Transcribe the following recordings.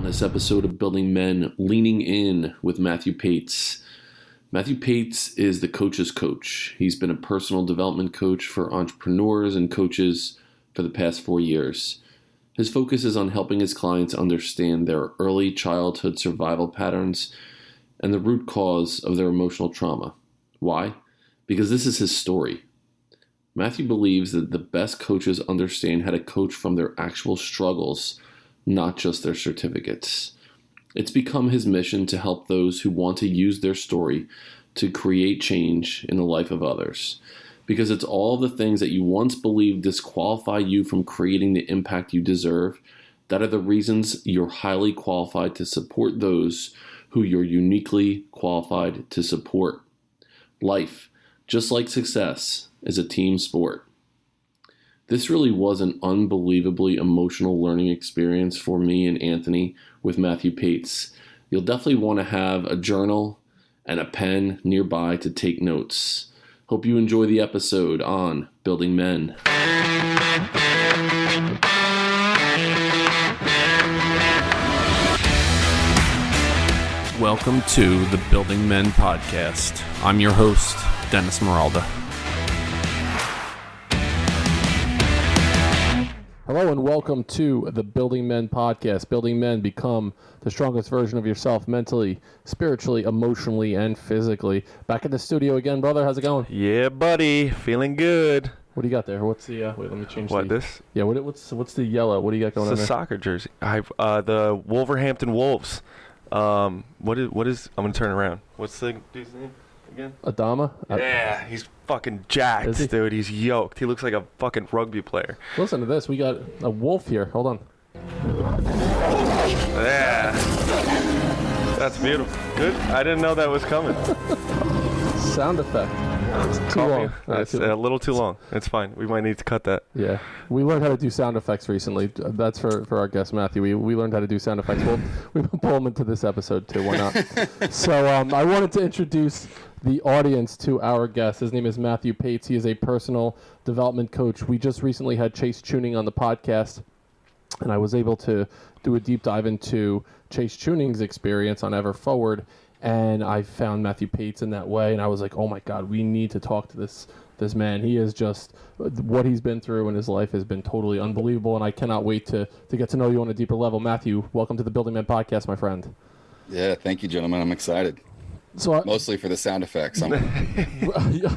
on this episode of Building Men, Leaning In with Matthew Paetz. Matthew Paetz is the coach's coach. He's been a personal development coach for entrepreneurs and coaches for the past 4 years. His focus is on helping his clients understand their early childhood survival patterns and the root cause of their emotional trauma. Why? Because this is his story. Matthew believes that the best coaches understand how to coach from their actual struggles, not just their certificates. It's become his mission to help those who want to use their story to create change in the life of others. Because it's all the things that you once believed disqualify you from creating the impact you deserve that are the reasons you're highly qualified to support those who you're uniquely qualified to support. Life, just like success, is a team sport. This really was an unbelievably emotional learning experience for me and Anthony with Matthew Paetz. You'll definitely want to have a journal and a pen nearby to take notes. Hope you enjoy the episode on Building Men. Welcome to the Building Men podcast. I'm your host, Dennis Meralda. Hello and welcome to the Building Men podcast. Building Men, become the strongest version of yourself mentally, spiritually, emotionally, and physically. Back in the studio again, brother. How's it going? Yeah, buddy. Feeling good. What do you got there? What's the, wait, let me change this? Yeah, what's the yellow? What do you got going on there? It's a soccer jersey. I've, the Wolverhampton Wolves. What is, I'm going to turn around. What's the dude's name again? Adama? Yeah, he's fucking jacked, dude. He's yoked. He looks like a fucking rugby player. Listen to this. We got a wolf here. Hold on. Yeah. That's beautiful. Good. I didn't know that was coming. Sound effect. It's too long. It's a little too long. It's fine. We might need to cut that. Yeah. We learned how to do sound effects recently. That's for our guest, Matthew. We learned how to do sound effects. We'll pull them into this episode, too. Why not? So I wanted to introduce the audience to our guest. His name is Matthew Paetz. He is a personal development coach. We just recently had Chase Tuning on the podcast, and I was able to do a deep dive into Chase Tuning's experience on Ever Forward. And I found Matthew Paetz in that way, and I was like, oh my God, we need to talk to this man. He is just, what he's been through in his life has been totally unbelievable, and I cannot wait to get to know you on a deeper level. Matthew, welcome to the Building Men podcast, my friend. Yeah, thank you, gentlemen. I'm excited. So mostly for the sound effects. I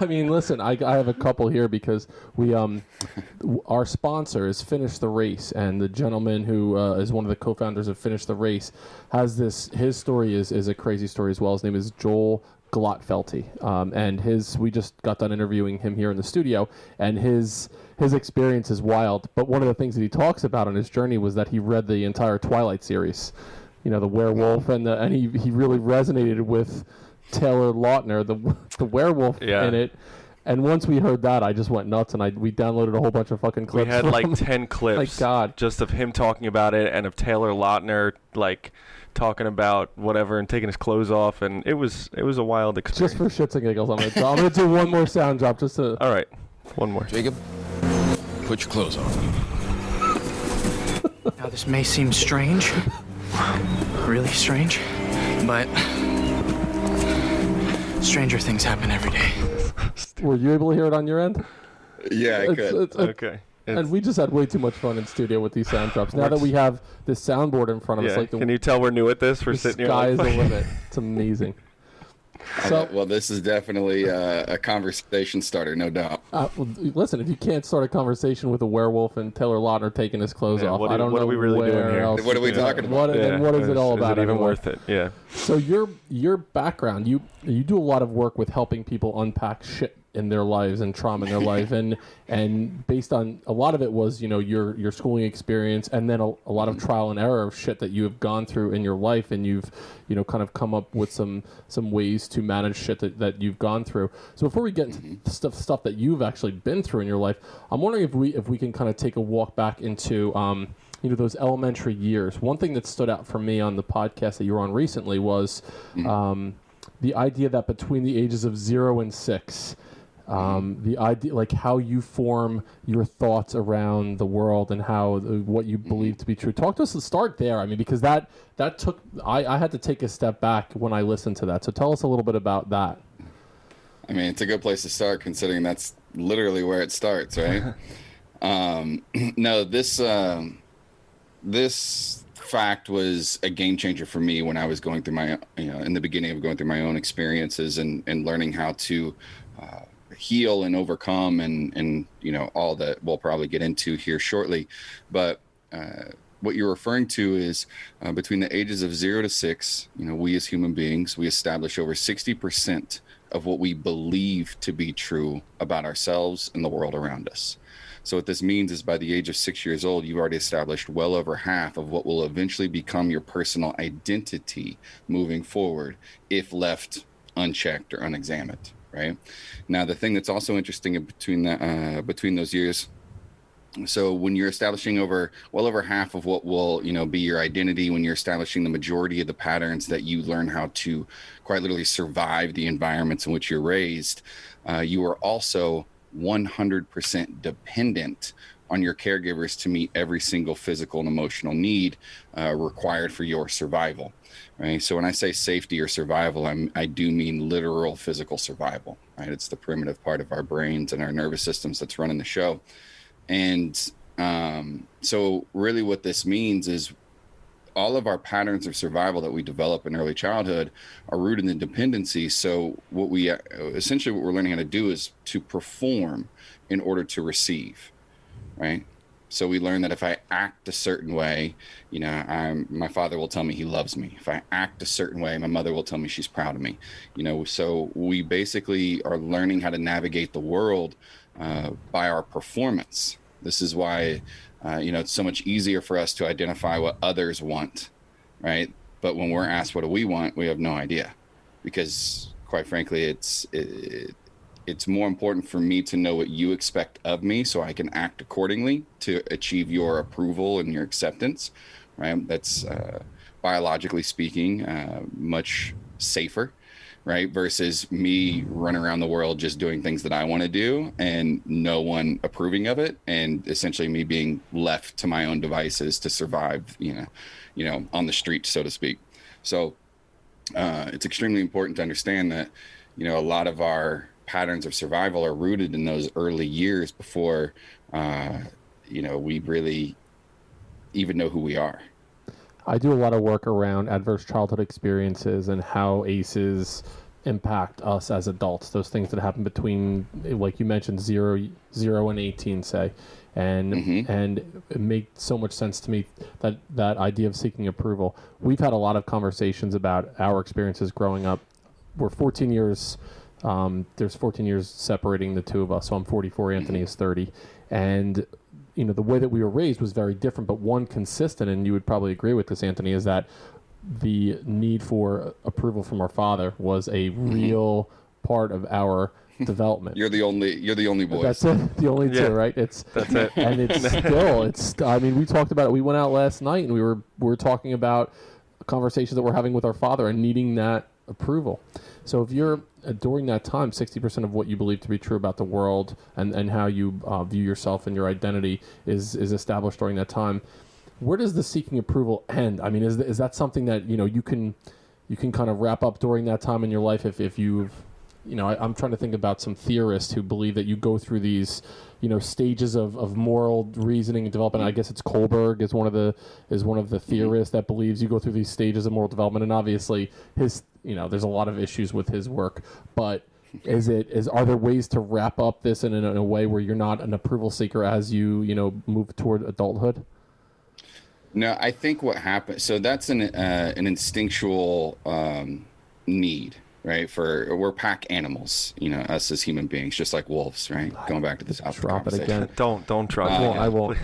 mean, listen, I have a couple here because we our sponsor is Finish the Race, and the gentleman who is one of the co-founders of Finish the Race has this. His story is a crazy story as well. His name is Joel Glotfelty, and we just got done interviewing him here in the studio, and his experience is wild. But one of the things that he talks about on his journey was that he read the entire Twilight series, you know, the werewolf, and he really resonated with Taylor Lautner, the werewolf in it. And once we heard that, I just went nuts, and we downloaded a whole bunch of fucking clips. We had like 10 clips. Like God. Just of him talking about it, and of Taylor Lautner like talking about whatever and taking his clothes off, and it was a wild experience. Just for shits and giggles, I'm gonna do one more sound drop just to. All right, one more. Jacob, put your clothes on. Now this may seem strange, really strange, but stranger things happen every day. Were you able to hear it on your end? Yeah, I could. Okay. And we just had way too much fun in studio with these sound drops. Now that we have this soundboard in front of us, can you tell we're new at this? We're sitting here. Sky is the limit. It's amazing. So, well, this is definitely a conversation starter, no doubt. Well, listen, if you can't start a conversation with a werewolf and Taylor Lautner taking his clothes off, I don't know what are we really doing here? What are we talking about? Then what is it all about? Is it even worth it? Yeah. So your background, you do a lot of work with helping people unpack shit in their lives and trauma in their life, and based on a lot of it was, you know, your schooling experience, and then a lot of trial and error of shit that you have gone through in your life, and you've, you know, kind of come up with some ways to manage shit that you've gone through. So before we get into stuff that you've actually been through in your life, I'm wondering if we can kind of take a walk back into you know, those elementary years. One thing that stood out for me on the podcast that you were on recently was the idea that between the ages of 0 and 6, the idea, like how you form your thoughts around the world and how what you believe to be true. Talk to us. Start there. I mean, because that took, I had to take a step back when I listened to that. So tell us a little bit about that. I mean, it's a good place to start considering that's literally where it starts, right? No, this fact was a game changer for me when I was going through my, in the beginning of going through my own experiences and learning how to heal and overcome and all that we'll probably get into here shortly. But what you're referring to is between the ages of 0 to 6, we as human beings, we establish over 60% of what we believe to be true about ourselves and the world around us. So what this means is by the age of 6 years old, you've already established well over half of what will eventually become your personal identity moving forward if left unchecked or unexamined, right? Now, the thing that's also interesting in between those years, so when you're establishing well over half of what will, be your identity, when you're establishing the majority of the patterns that you learn how to quite literally survive the environments in which you're raised, you are also 100% dependent on your caregivers to meet every single physical and emotional need required for your survival, right? So when I say safety or survival, I do mean literal physical survival, right? It's the primitive part of our brains and our nervous systems that's running the show. And so really what this means is all of our patterns of survival that we develop in early childhood are rooted in dependency. So what we're learning how to do is to perform in order to receive, right? So we learn that if I act a certain way, my father will tell me he loves me. If I act a certain way, my mother will tell me she's proud of me. So we basically are learning how to navigate the world by our performance. This is why it's so much easier for us to identify what others want, right? But when we're asked what do we want, we have no idea, because quite frankly, it's more important for me to know what you expect of me so I can act accordingly to achieve your approval and your acceptance, right? That's biologically speaking much safer, right? Versus me running around the world just doing things that I want to do and no one approving of it, and essentially me being left to my own devices to survive, on the street, so to speak. So it's extremely important to understand that, a lot of our patterns of survival are rooted in those early years before, we really even know who we are. I do a lot of work around adverse childhood experiences and how ACEs impact us as adults. Those things that happen between, like you mentioned, 0 and 18, say. And it made so much sense to me that idea of seeking approval. We've had a lot of conversations about our experiences growing up. We're 14 years, there's 14 years separating the two of us. So I'm 44, Anthony is 30. And the way that we were raised was very different, but one consistent, and you would probably agree with this, Anthony, is that the need for approval from our father was a real part of our development. You're the only boy. That's it. The only two, right? That's it. And we talked about it. We went out last night and we were talking about conversations that we're having with our father and needing that approval. So if you're during that time, 60% of what you believe to be true about the world and how you view yourself and your identity is established during that time, where does the seeking approval end? I mean, is that something that you can kind of wrap up during that time in your life if you've I'm trying to think about some theorists who believe that you go through these stages of moral reasoning and development. I guess it's Kohlberg is one of the theorists that believes you go through these stages of moral development, and obviously his there's a lot of issues with his work, but are there ways to wrap up this in a way where you're not an approval seeker as you move toward adulthood? No, I think what happens, so that's an instinctual need, right? We're pack animals, us as human beings, just like wolves, right? Going back to this drop it again. Don't drop it. I won't.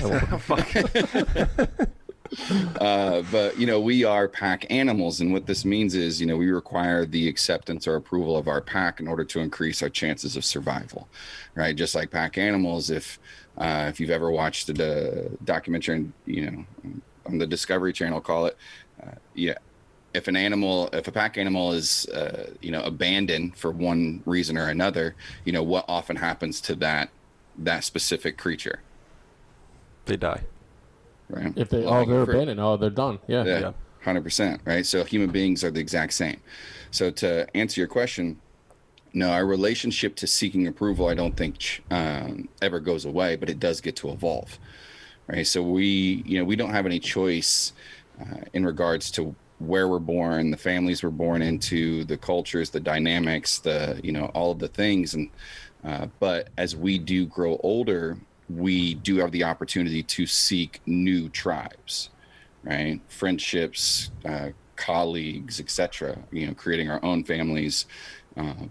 But we are pack animals, and what this means is we require the acceptance or approval of our pack in order to increase our chances of survival, right? Just like pack animals, if you've ever watched the documentary, on the Discovery Channel, call it, if a pack animal is, abandoned for one reason or another, what often happens to that specific creature? They die. Right. If they're abandoned, they're done. Yeah. 100%. Right. So human beings are the exact same. So to answer your question, no, our relationship to seeking approval, I don't think ever goes away, but it does get to evolve. Right. So we don't have any choice in regards to where we're born, the families we're born into, the cultures, the dynamics, all of the things. And but as we do grow older, we do have the opportunity to seek new tribes, right? Friendships, colleagues, etc. Creating our own families.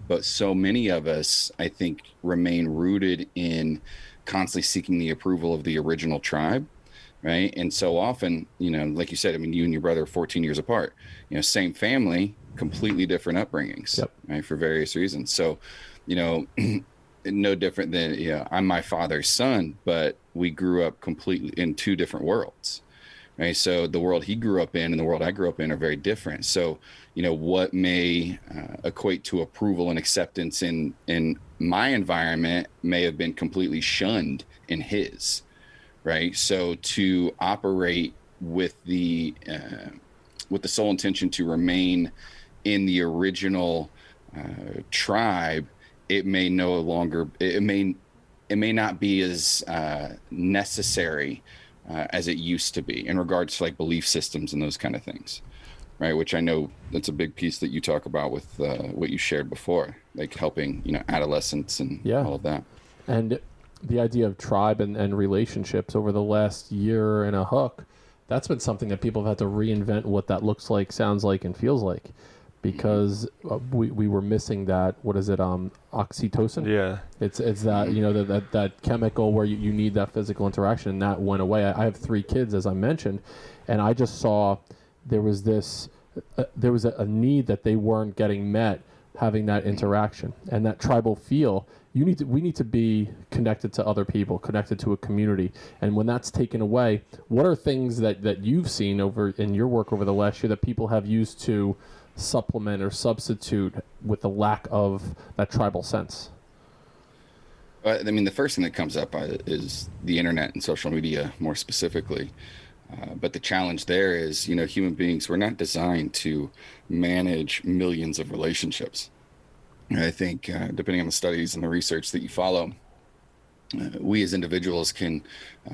But so many of us, I think, remain rooted in constantly seeking the approval of the original tribe, right? And so often, like you said, I mean, you and your brother are 14 years apart, same family, completely different upbringings, Yep. right? For various reasons. So, no different than, I'm my father's son, but we grew up completely in two different worlds, right? So the world he grew up in and the world I grew up in are very different. So, what may equate to approval and acceptance in my environment may have been completely shunned in his, right? So to operate with the sole intention to remain in the original tribe, it may not be as necessary as it used to be in regards to like belief systems and those kind of things, right? Which I know that's a big piece that you talk about with what you shared before, like helping adolescents and all of that. And the idea of tribe and relationships over the last year and a hook, that's been something that people have had to reinvent what that looks like, sounds like, and feels like. Because we were missing that, what is it, oxytocin? Yeah. It's that that chemical where you need that physical interaction, and that went away. I have 3 kids, as I mentioned, and I just saw there was a need that they weren't getting met, having that interaction and that tribal feel. We need to be connected to other people, connected to a community. And when that's taken away, what are things that you've seen over in your work over the last year that people have used to supplement or substitute with the lack of that tribal sense? I mean, the first thing that comes up is the internet and social media more specifically. But the challenge there is, human beings, we're not designed to manage millions of relationships. And I think depending on the studies and the research that you follow, we as individuals can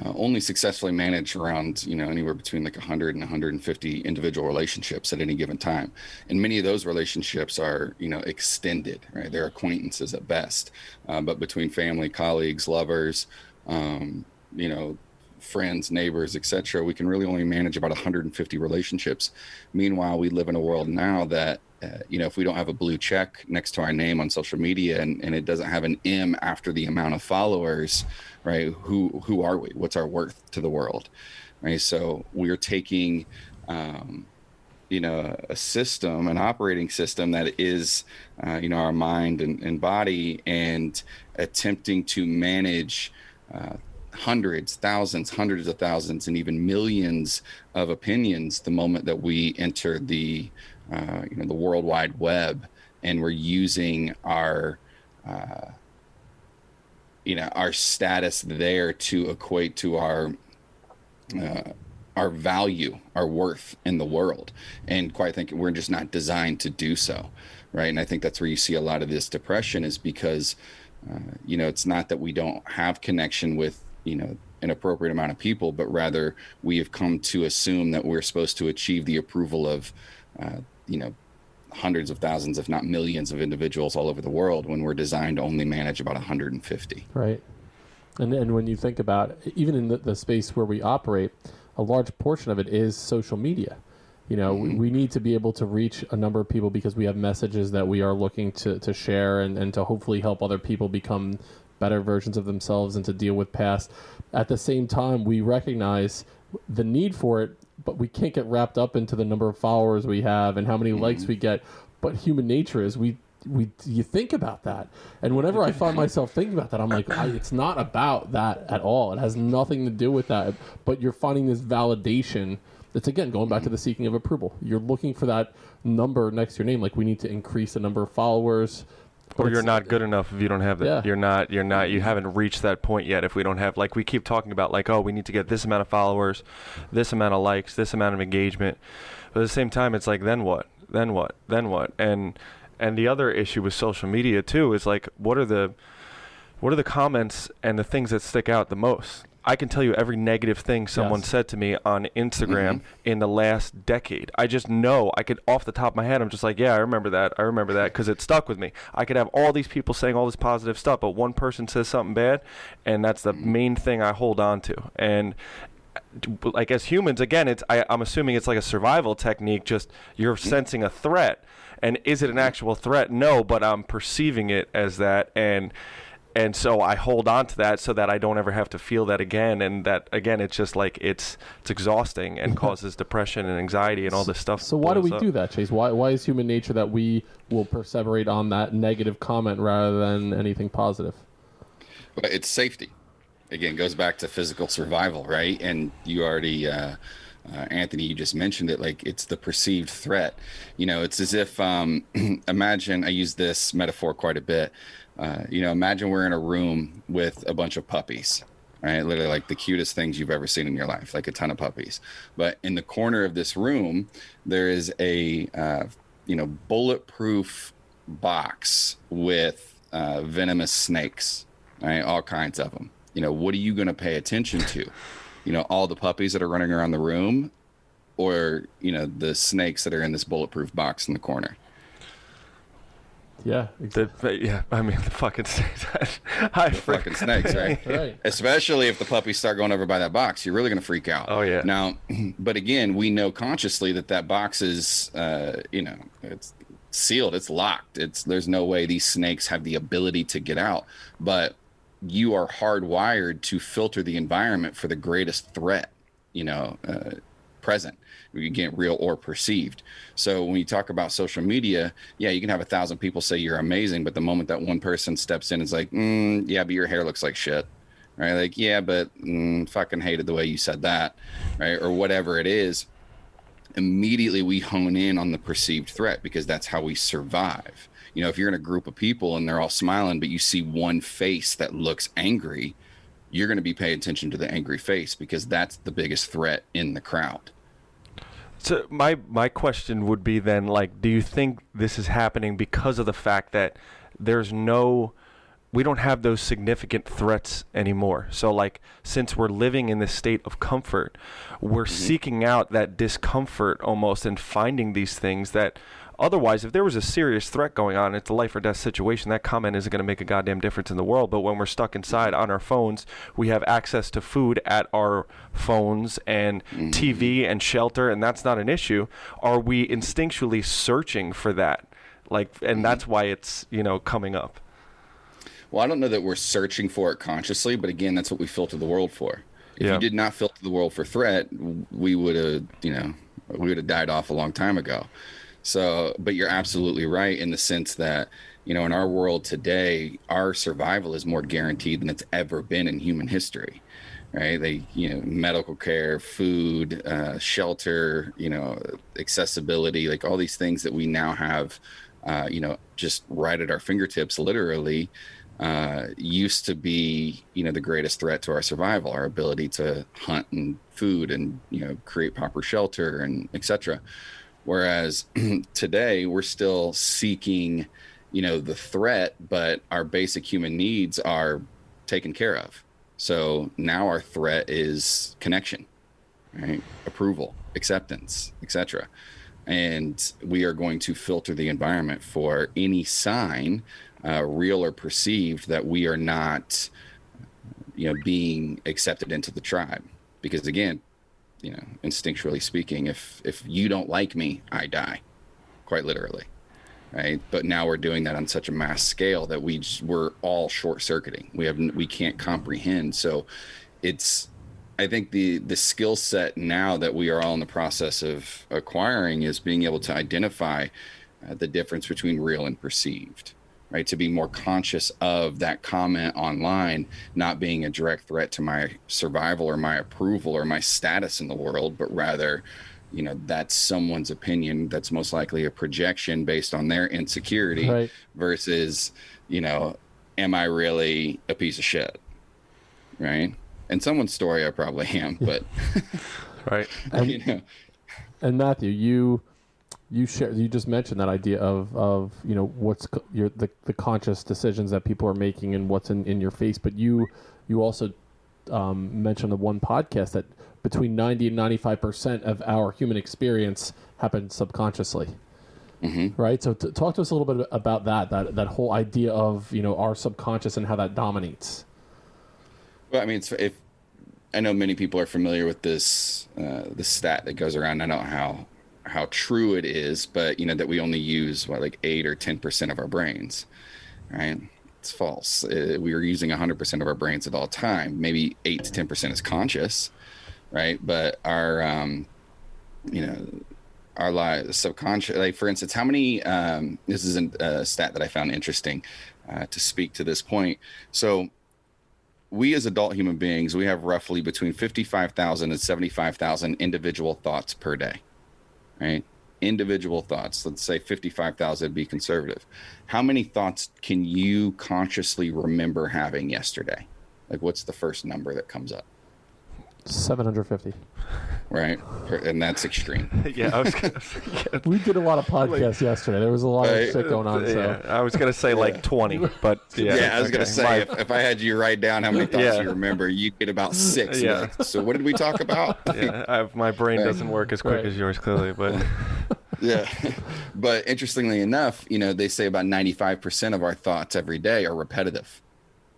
only successfully manage around, anywhere between like 100 and 150 individual relationships at any given time. And many of those relationships are, extended, right? They're acquaintances at best. But between family, colleagues, lovers, friends, neighbors, etc., we can really only manage about 150 relationships. Meanwhile, we live in a world now that if we don't have a blue check next to our name on social media and it doesn't have an M after the amount of followers, right? Who are we? What's our worth to the world, right? So we're taking, a system, an operating system that is, our mind and body, and attempting to manage hundreds, thousands, hundreds of thousands, and even millions of opinions the moment that we enter the World Wide Web, and we're using our status there to equate to our value, our worth in the world. And quite frankly, we're just not designed to do so, right? And I think that's where you see a lot of this depression, is because it's not that we don't have connection with an appropriate amount of people, but rather we have come to assume that we're supposed to achieve the approval of hundreds of thousands, if not millions, of individuals all over the world, when we're designed to only manage about 150. Right. And when you think about, even in the space where we operate, a large portion of it is social media. We need to be able to reach a number of people because we have messages that we are looking to share and to hopefully help other people become better versions of themselves and to deal with past. At the same time, we recognize the need for it, but we can't get wrapped up into the number of followers we have and how many likes we get. But human nature is you think about that. And whenever I find myself thinking about that, I'm like, it's not about that at all. It has nothing to do with that. But you're finding this validation it's again going back to the seeking of approval. You're looking for that number next to your name, like we need to increase the number of followers. Or you're not good enough if you don't have that. Yeah. You haven't reached that point yet if we don't have, like we keep talking about, like, oh, we need to get this amount of followers, this amount of likes, this amount of engagement. But at the same time, it's like, then what? Then what? Then what? And the other issue with social media too is like, what are the comments and the things that stick out the most? I can tell you every negative thing someone said to me on Instagram in the last decade. I just know, I could, off the top of my head, I'm just like, yeah, I remember that, because it stuck with me. I could have all these people saying all this positive stuff, but one person says something bad, and that's the main thing I hold on to. And like, as humans, again, I'm assuming it's like a survival technique, just you're sensing a threat. And is it an actual threat? No, but I'm perceiving it as that, and so I hold on to that so that I don't ever have to feel that again. And that, again, it's just like it's exhausting and causes depression and anxiety and all this stuff. So why do we do that, Chase? Why is human nature that we will perseverate on that negative comment rather than anything positive? But it's safety. Again, goes back to physical survival, right? And you already, Anthony, you just mentioned it, like it's the perceived threat. It's as if, imagine, I use this metaphor quite a bit. Imagine we're in a room with a bunch of puppies, right? Literally like the cutest things you've ever seen in your life, like a ton of puppies. But in the corner of this room, there is a, bulletproof box with venomous snakes, right? All kinds of them. What are you going to pay attention to? All the puppies that are running around the room, or, the snakes that are in this bulletproof box in the corner? Yeah, exactly. The fucking snakes. Fucking snakes, right? Right. Especially if the puppies start going over by that box, you're really going to freak out. Oh, yeah. Now, but again, we know consciously that box is, it's sealed, it's locked. There's no way these snakes have the ability to get out. But you are hardwired to filter the environment for the greatest threat, present. You get real or perceived. So when you talk about social media, yeah, you can have 1,000 people say you're amazing, but the moment that one person steps in, it's like, yeah, but your hair looks like shit, right? Like, yeah, but fucking hated the way you said that, right? Or whatever it is. Immediately we hone in on the perceived threat because that's how we survive. If you're in a group of people and they're all smiling, but you see one face that looks angry, you're going to be paying attention to the angry face because that's the biggest threat in the crowd. So my question would be then, like, do you think this is happening because of the fact that we don't have those significant threats anymore? So, like, since we're living in this state of comfort, we're seeking out that discomfort almost and finding these things that otherwise, if there was a serious threat going on, it's a life or death situation, that comment isn't going to make a goddamn difference in the world. But when we're stuck inside on our phones, we have access to food at our phones and TV and shelter, and that's not an issue. Are we instinctually searching for that? And that's why it's, coming up. Well, I don't know that we're searching for it consciously, but again, that's what we filter the world for. If you did not filter the world for threat, we would have died off a long time ago. So, but you're absolutely right in the sense that, in our world today, our survival is more guaranteed than it's ever been in human history, right? Medical care, food, shelter, accessibility, like all these things that we now have, just right at our fingertips, literally, used to be, the greatest threat to our survival, our ability to hunt and food and, create proper shelter and et cetera. Whereas today we're still seeking, the threat, but our basic human needs are taken care of. So now our threat is connection, right? Approval, acceptance, etc. And we are going to filter the environment for any sign, real or perceived, that we are not, being accepted into the tribe. Because again, instinctually speaking, if you don't like me, I die, quite literally, right? But now we're doing that on such a mass scale that we're all short-circuiting. We can't comprehend. So I think the skill set now that we are all in the process of acquiring is being able to identify the difference between real and perceived, right? To be more conscious of that comment online not being a direct threat to my survival or my approval or my status in the world, but rather, that's someone's opinion that's most likely a projection based on their insecurity, right, versus, am I really a piece of shit? Right. In someone's story, I probably am, but right. And Matthew, you just mentioned that idea of what's the conscious decisions that people are making and what's in your face, but you also mentioned the one podcast that between 90 and 95% of our human experience happens subconsciously. Mm-hmm. Right. So talk to us a little bit about that whole idea of our subconscious and how that dominates. Well, I mean, if I know many people are familiar with this stat that goes around. I don't know how true it is, but that we only use like 8 or 10% of our brains, right? It's false. We are using 100% of our brains at all time. Maybe 8 to 10% is conscious, right? But our subconscious, like for instance, how many? This is a stat that I found interesting to speak to this point. So, we as adult human beings, we have roughly between 55,000 and 75,000 individual thoughts per day, right? Individual thoughts. Let's say 55,000 would be conservative. How many thoughts can you consciously remember having yesterday? Like, what's the first number that comes up? 750. Right. And that's extreme. Yeah, I was gonna say, yeah. We did a lot of podcasts yesterday. There was a lot of shit going on. So I was gonna say like 20, but I was gonna say if I had you write down how many thoughts you remember, you'd get about 6. Yeah. Like, so what did we talk about? My brain doesn't work as quick as yours, clearly, but yeah. But interestingly enough, they say about 95% of our thoughts every day are repetitive,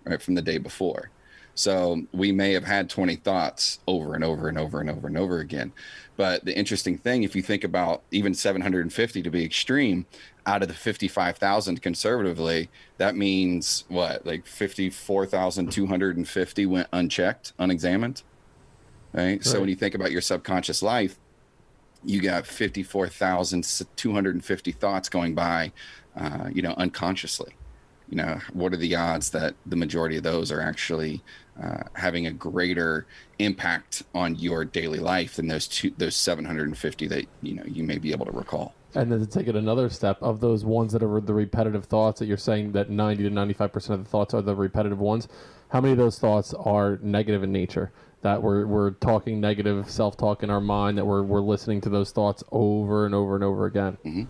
right, from the day before. So we may have had 20 thoughts over and over and over and over and over again. But the interesting thing, if you think about even 750 to be extreme, out of the 55,000 conservatively, that means what? Like 54,250 went unchecked, unexamined, right? So when you think about your subconscious life, you got 54,250 thoughts going by, unconsciously. What are the odds that the majority of those are actually having a greater impact on your daily life than those 750 that you may be able to recall? And then to take it another step, of those ones that are the repetitive thoughts that you're saying that 90 to 95% of the thoughts are the repetitive ones, how many of those thoughts are negative in nature? That we're talking negative self-talk in our mind, that we're listening to those thoughts over and over and over again. Mm-hmm.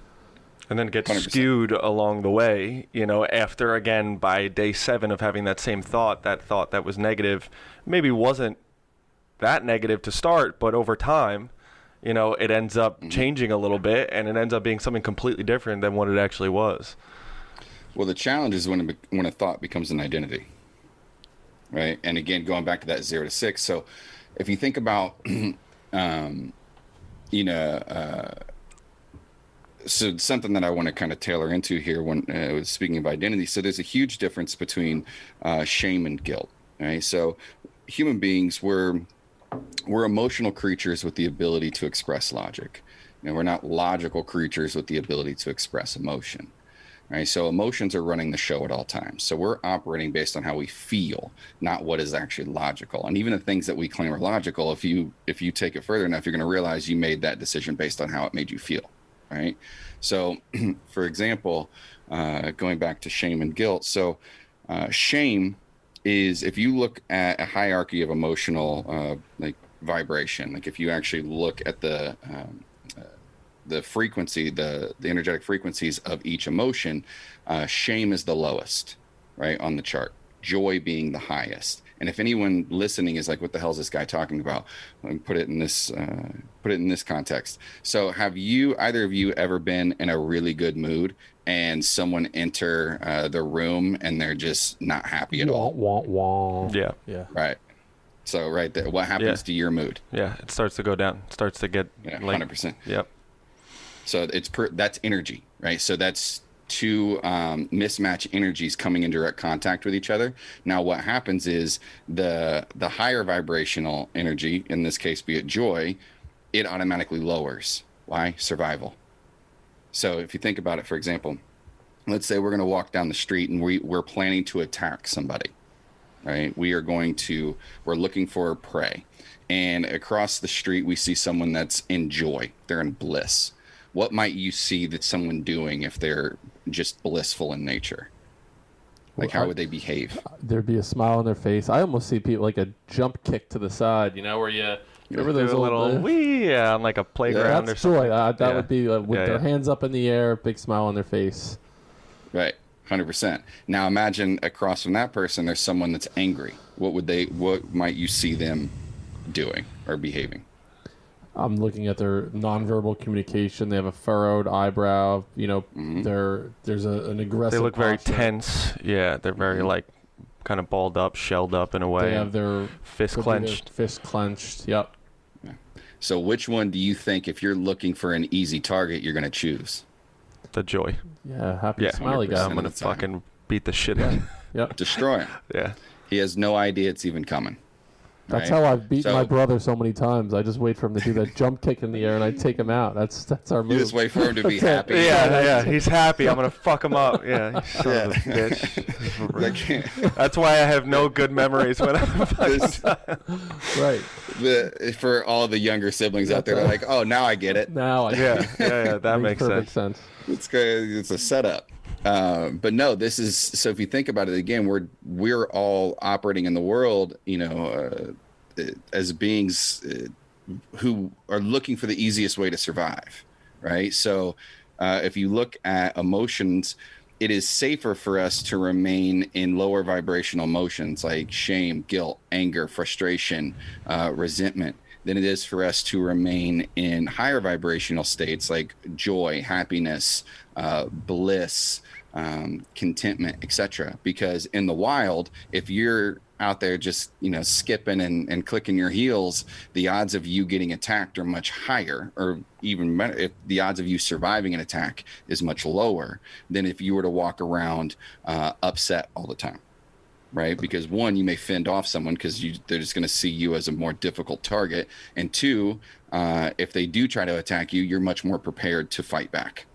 And then it gets 100%. skewed along the way, after, again, by day 7 of having that same thought that was negative, maybe wasn't that negative to start, but over time, it ends up changing a little bit, and it ends up being something completely different than what it actually was. Well, the challenge is when a thought becomes an identity, right? And again, going back to that 0 to 6. So if you think about, so something that I want to kind of tailor into here when speaking of identity. So there's a huge difference between shame and guilt. Right. So human beings, we're emotional creatures with the ability to express logic. We're not logical creatures with the ability to express emotion. Right. So emotions are running the show at all times. So we're operating based on how we feel, not what is actually logical. And even the things that we claim are logical, if you take it further enough, you're going to realize you made that decision based on how it made you feel. Right. So, for example, going back to shame and guilt. So shame is, if you look at a hierarchy of emotional vibration, like if you actually look at the frequency, the energetic frequencies of each emotion, shame is the lowest, right, on the chart, joy being the highest. And if anyone listening is like, what the hell is this guy talking about? Let me put it in this context. So have either of you ever been in a really good mood and someone enter the room and they're just not happy at all? Wah. Yeah. Right. So right there, what happens to your mood? Yeah, it starts to go down. It starts to get 100%. Yep. So that's energy, right? So that's two mismatch energies coming in direct contact with each other. Now what happens is the higher vibrational energy, in this case be it joy, it automatically lowers. Why? Survival. So if you think about it, for example, let's say we're going to walk down the street and we're planning to attack somebody, right? We're looking for prey. And across the street, we see someone that's in joy. They're in bliss. What might you see that someone doing if they're just blissful in nature? Like, how would they behave? There'd be a smile on their face. I almost see people like a jump kick to the side, where you remember those a little wee, on like a playground or that's something. Joy. That would be with their hands up in the air, big smile on their face. Right, 100%. Now imagine across from that person, there's someone that's angry. What might you see them doing or behaving? I'm looking at their nonverbal communication. They have a furrowed eyebrow. There's an aggressive. They look very posture. tense. Yeah, they're very like kind of balled up, shelled up in a way. They have their fist clenched. Fist clenched. Yep. Yeah. So which one do you think, if you're looking for an easy target, you're going to choose? The joy. Yeah, happy smiley guy. I'm gonna fucking beat the shit out of him. Yep. Destroy him. Yeah. He has no idea it's even coming. That's how I've beaten my brother so many times. I just wait for him to do that jumk kick in the air, and I take him out. That's our move. You just wait for him to be happy. Yeah. He's happy. I'm gonna fuck him up. Yeah. You son of a bitch. That's why I have no good memories when I'm right. For all the younger siblings out there, they're like, "Oh, now I get it." Now I get it. Yeah. That makes perfect sense. It's good. It's a setup. But no, this is, so if you think about it again, we're all operating in the world, as beings who are looking for the easiest way to survive, right? So if you look at emotions, it is safer for us to remain in lower vibrational emotions like shame, guilt, anger, frustration, resentment, than it is for us to remain in higher vibrational states like joy, happiness, bliss, contentment, etc. Because in the wild, if you're out there just skipping and clicking your heels, the odds of you getting attacked are much higher, or even better, if the odds of you surviving an attack is much lower than if you were to walk around upset all the time, right? Because one, you may fend off someone because they're just going to see you as a more difficult target, and two, if they do try to attack you, you're much more prepared to fight back.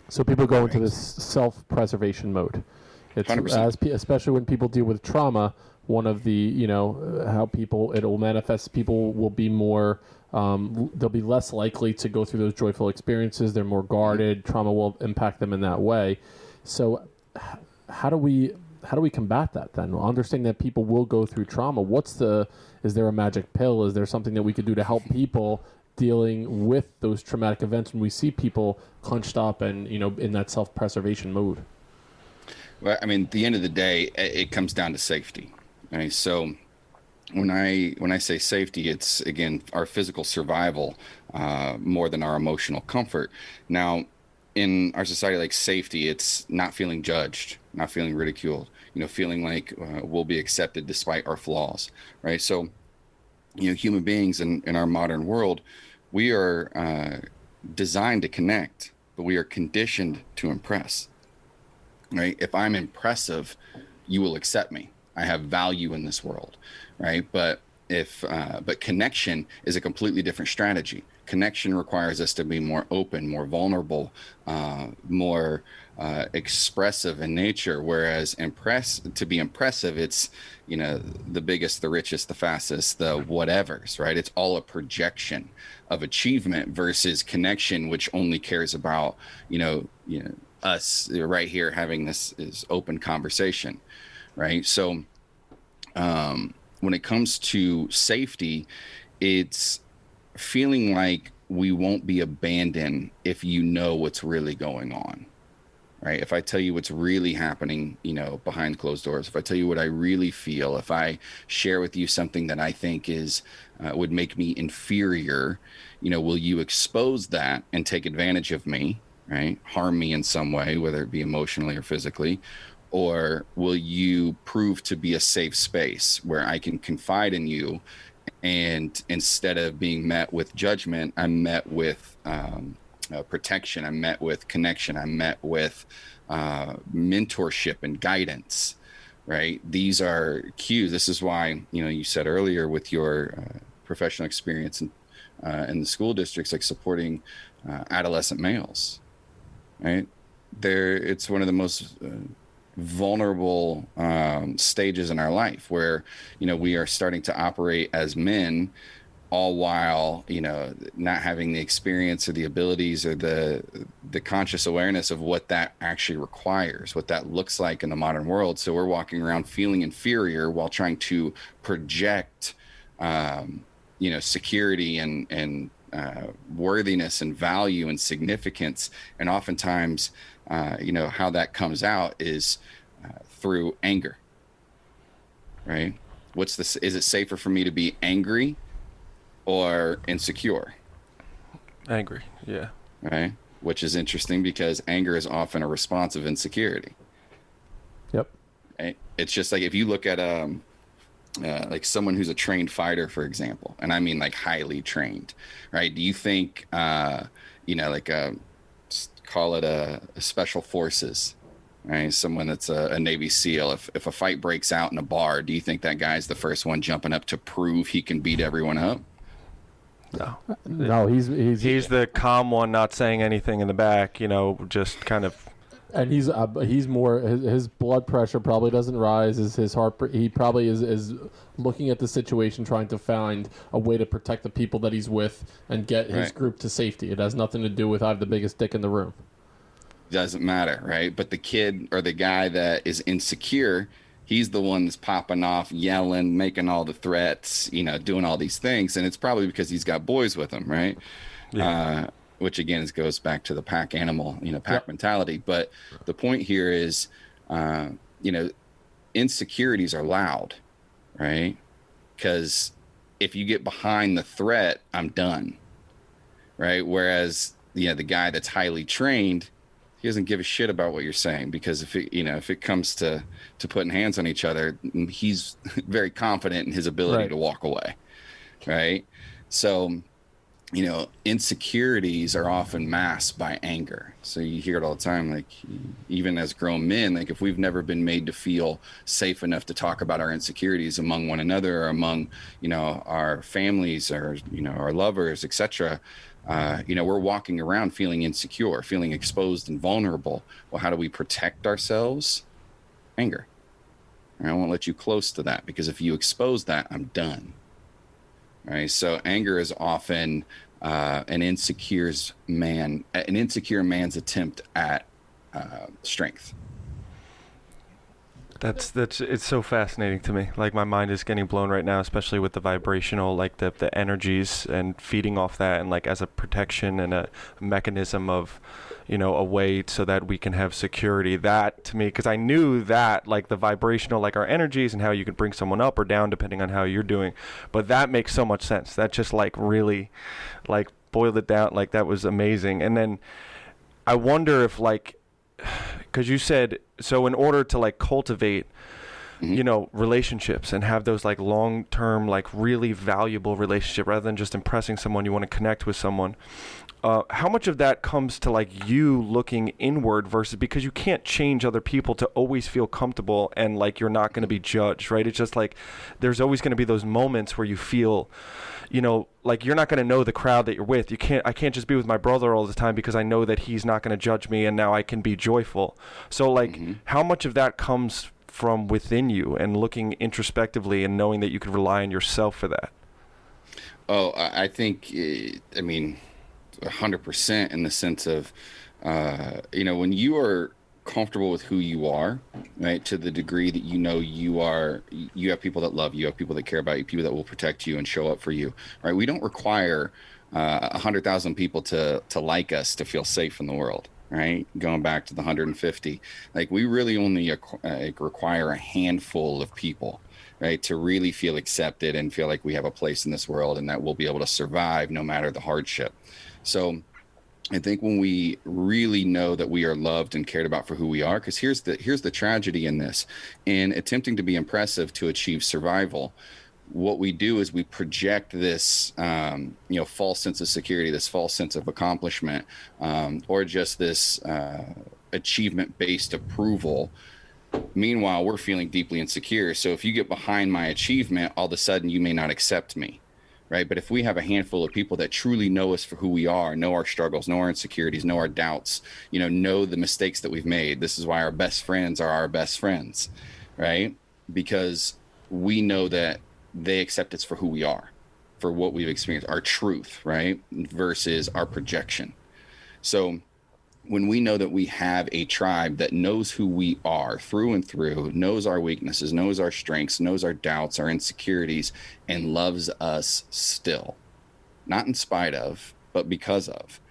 So people go into this self-preservation mode. It's 100%. Especially when people deal with trauma. One of the, how it'll manifest. People will be more, they'll be less likely to go through those joyful experiences. They're more guarded. Trauma will impact them in that way. So, how do we combat that then? Understanding that people will go through trauma. Is there a magic pill? Is there something that we could do to help people dealing with those traumatic events when we see people clenched up and in that self-preservation mode? Well, I mean, at the end of the day, it comes down to safety. Right? So when I say safety, it's again our physical survival more than our emotional comfort. Now, in our society, like safety, it's not feeling judged, not feeling ridiculed, feeling like we'll be accepted despite our flaws, right? So, human beings in our modern world, we are designed to connect, but we are conditioned to impress, right? If I'm impressive, you will accept me. I have value in this world, right? But connection is a completely different strategy. Connection requires us to be more open, more vulnerable, more expressive in nature. Whereas to be impressive, it's the biggest, the richest, the fastest, the whatevers, right? It's all a projection of achievement versus connection, which only cares about us right here having this open conversation. Right. So when it comes to safety, it's feeling like we won't be abandoned if you know what's really going on. Right. If I tell you what's really happening, behind closed doors, if I tell you what I really feel, if I share with you something that I think would make me inferior, will you expose that and take advantage of me? Right. Harm me in some way, whether it be emotionally or physically. Or will you prove to be a safe space where I can confide in you, and instead of being met with judgment, I'm met with protection, I'm met with connection, I'm met with mentorship and guidance, right? These are cues. This is why, you said earlier with your professional experience in the school districts, like supporting adolescent males, right? it's one of the most vulnerable stages in our life where, we are starting to operate as men, all while, not having the experience or the abilities or the conscious awareness of what that actually requires, what that looks like in the modern world. So we're walking around feeling inferior while trying to project, security and worthiness and value and significance. And oftentimes, how that comes out is through anger, right? Is it safer for me to be angry or insecure? Angry, yeah. Right? Which is interesting because anger is often a response of insecurity. Yep. Right? It's just like if you look at like someone who's a trained fighter, for example, and I mean like highly trained, right? Do you think, call it a special forces, right? Someone that's a Navy SEAL. If a fight breaks out in a bar, do you think that guy's the first one jumping up to prove he can beat everyone up? No, he's the calm one, not saying anything in the back, just kind of. And he's more, his blood pressure probably doesn't rise. His heart, he probably is looking at the situation, trying to find a way to protect the people that he's with and get his group to safety. It has nothing to do with I have the biggest dick in the room. Doesn't matter, right? But the kid or the guy that is insecure, he's the one that's popping off, yelling, making all the threats, doing all these things. And it's probably because he's got boys with him, right? Yeah. Which again, goes back to the pack animal, pack mentality. But the point here is, insecurities are loud, right? Because if you get behind the threat, I'm done, right? Whereas, the guy that's highly trained, he doesn't give a shit about what you're saying, because if it comes to putting hands on each other, he's very confident in his ability to walk away, right? So, insecurities are often masked by anger. So you hear it all the time, like even as grown men, like if we've never been made to feel safe enough to talk about our insecurities among one another or among, our families or, our lovers, etc., we're walking around feeling insecure, feeling exposed and vulnerable. Well, how do we protect ourselves? Anger. I won't let you close to that, because if you expose that, I'm done. Right. So anger is often an insecure man's attempt at strength. It's so fascinating to me. Like my mind is getting blown right now, especially with the vibrational, like the energies and feeding off that, and like as a protection and a mechanism of, a way so that we can have security. That to me, because I knew that like the vibrational, like our energies and how you could bring someone up or down depending on how you're doing. But that makes so much sense. That just like really like boiled it down. Like that was amazing. And then I wonder if like, because you said, so in order to like cultivate, relationships and have those like long-term, like really valuable relationship, rather than just impressing someone, you want to connect with someone. How much of that comes to like you looking inward versus, because you can't change other people to always feel comfortable and like you're not going to be judged, right? It's just like there's always going to be those moments where you feel, like you're not going to know the crowd that you're with. I can't just be with my brother all the time because I know that he's not going to judge me and now I can be joyful. So like how much of that comes from within you and looking introspectively and knowing that you can rely on yourself for that? Oh, I think, 100% in the sense of, when you are comfortable with who you are, right, to the degree that you have people that love you, have people that care about you, people that will protect you and show up for you, right? We don't require 100,000 people to like us to feel safe in the world, right? Going back to the 150, like we really only require a handful of people, right, to really feel accepted and feel like we have a place in this world and that we'll be able to survive no matter the hardship. So I think when we really know that we are loved and cared about for who we are, because here's the tragedy in this, in attempting to be impressive to achieve survival, what we do is we project this, false sense of security, this false sense of accomplishment, or just this achievement-based approval. Meanwhile, we're feeling deeply insecure. So if you get behind my achievement, all of a sudden you may not accept me. right? But if we have a handful of people that truly know us for who we are, know our struggles, know our insecurities, know our doubts, know the mistakes that we've made. This is why our best friends are our best friends, right? Because we know that they accept us for who we are, for what we've experienced, our truth, right? Versus our projection. So when we know that we have a tribe that knows who we are through and through, knows our weaknesses, knows our strengths, knows our doubts, our insecurities, and loves us still, not in spite of, but because of,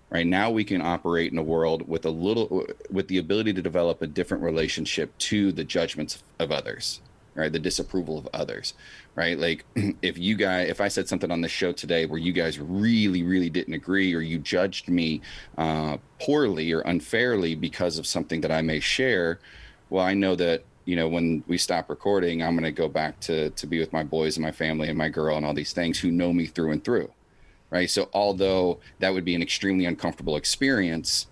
right? Now we can operate in a world with the ability to develop a different relationship to the judgments of others, right? The disapproval of others, right? Like if I said something on this show today where you guys really, really didn't agree, or you judged me poorly or unfairly because of something that I may share, well, I know that, when we stop recording, I'm going to go back to be with my boys and my family and my girl and all these things who know me through and through, right? So although that would be an extremely uncomfortable experience,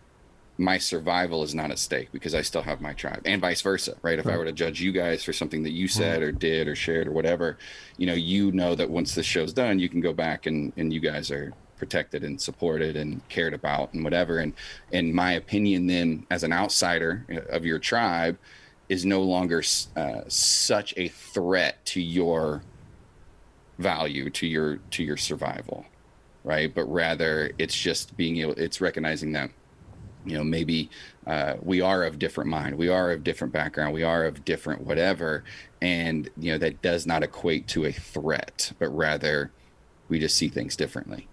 my survival is not at stake because I still have my tribe, and vice versa, right? If I were to judge you guys for something that you said or did or shared or whatever, that once this show's done, you can go back and you guys are protected and supported and cared about and whatever. And in my opinion, then as an outsider of your tribe is no longer such a threat to your value, to your survival, right? But rather it's just it's recognizing that maybe we are of different mind, we are of different background, we are of different whatever, and that does not equate to a threat, but rather we just see things differently.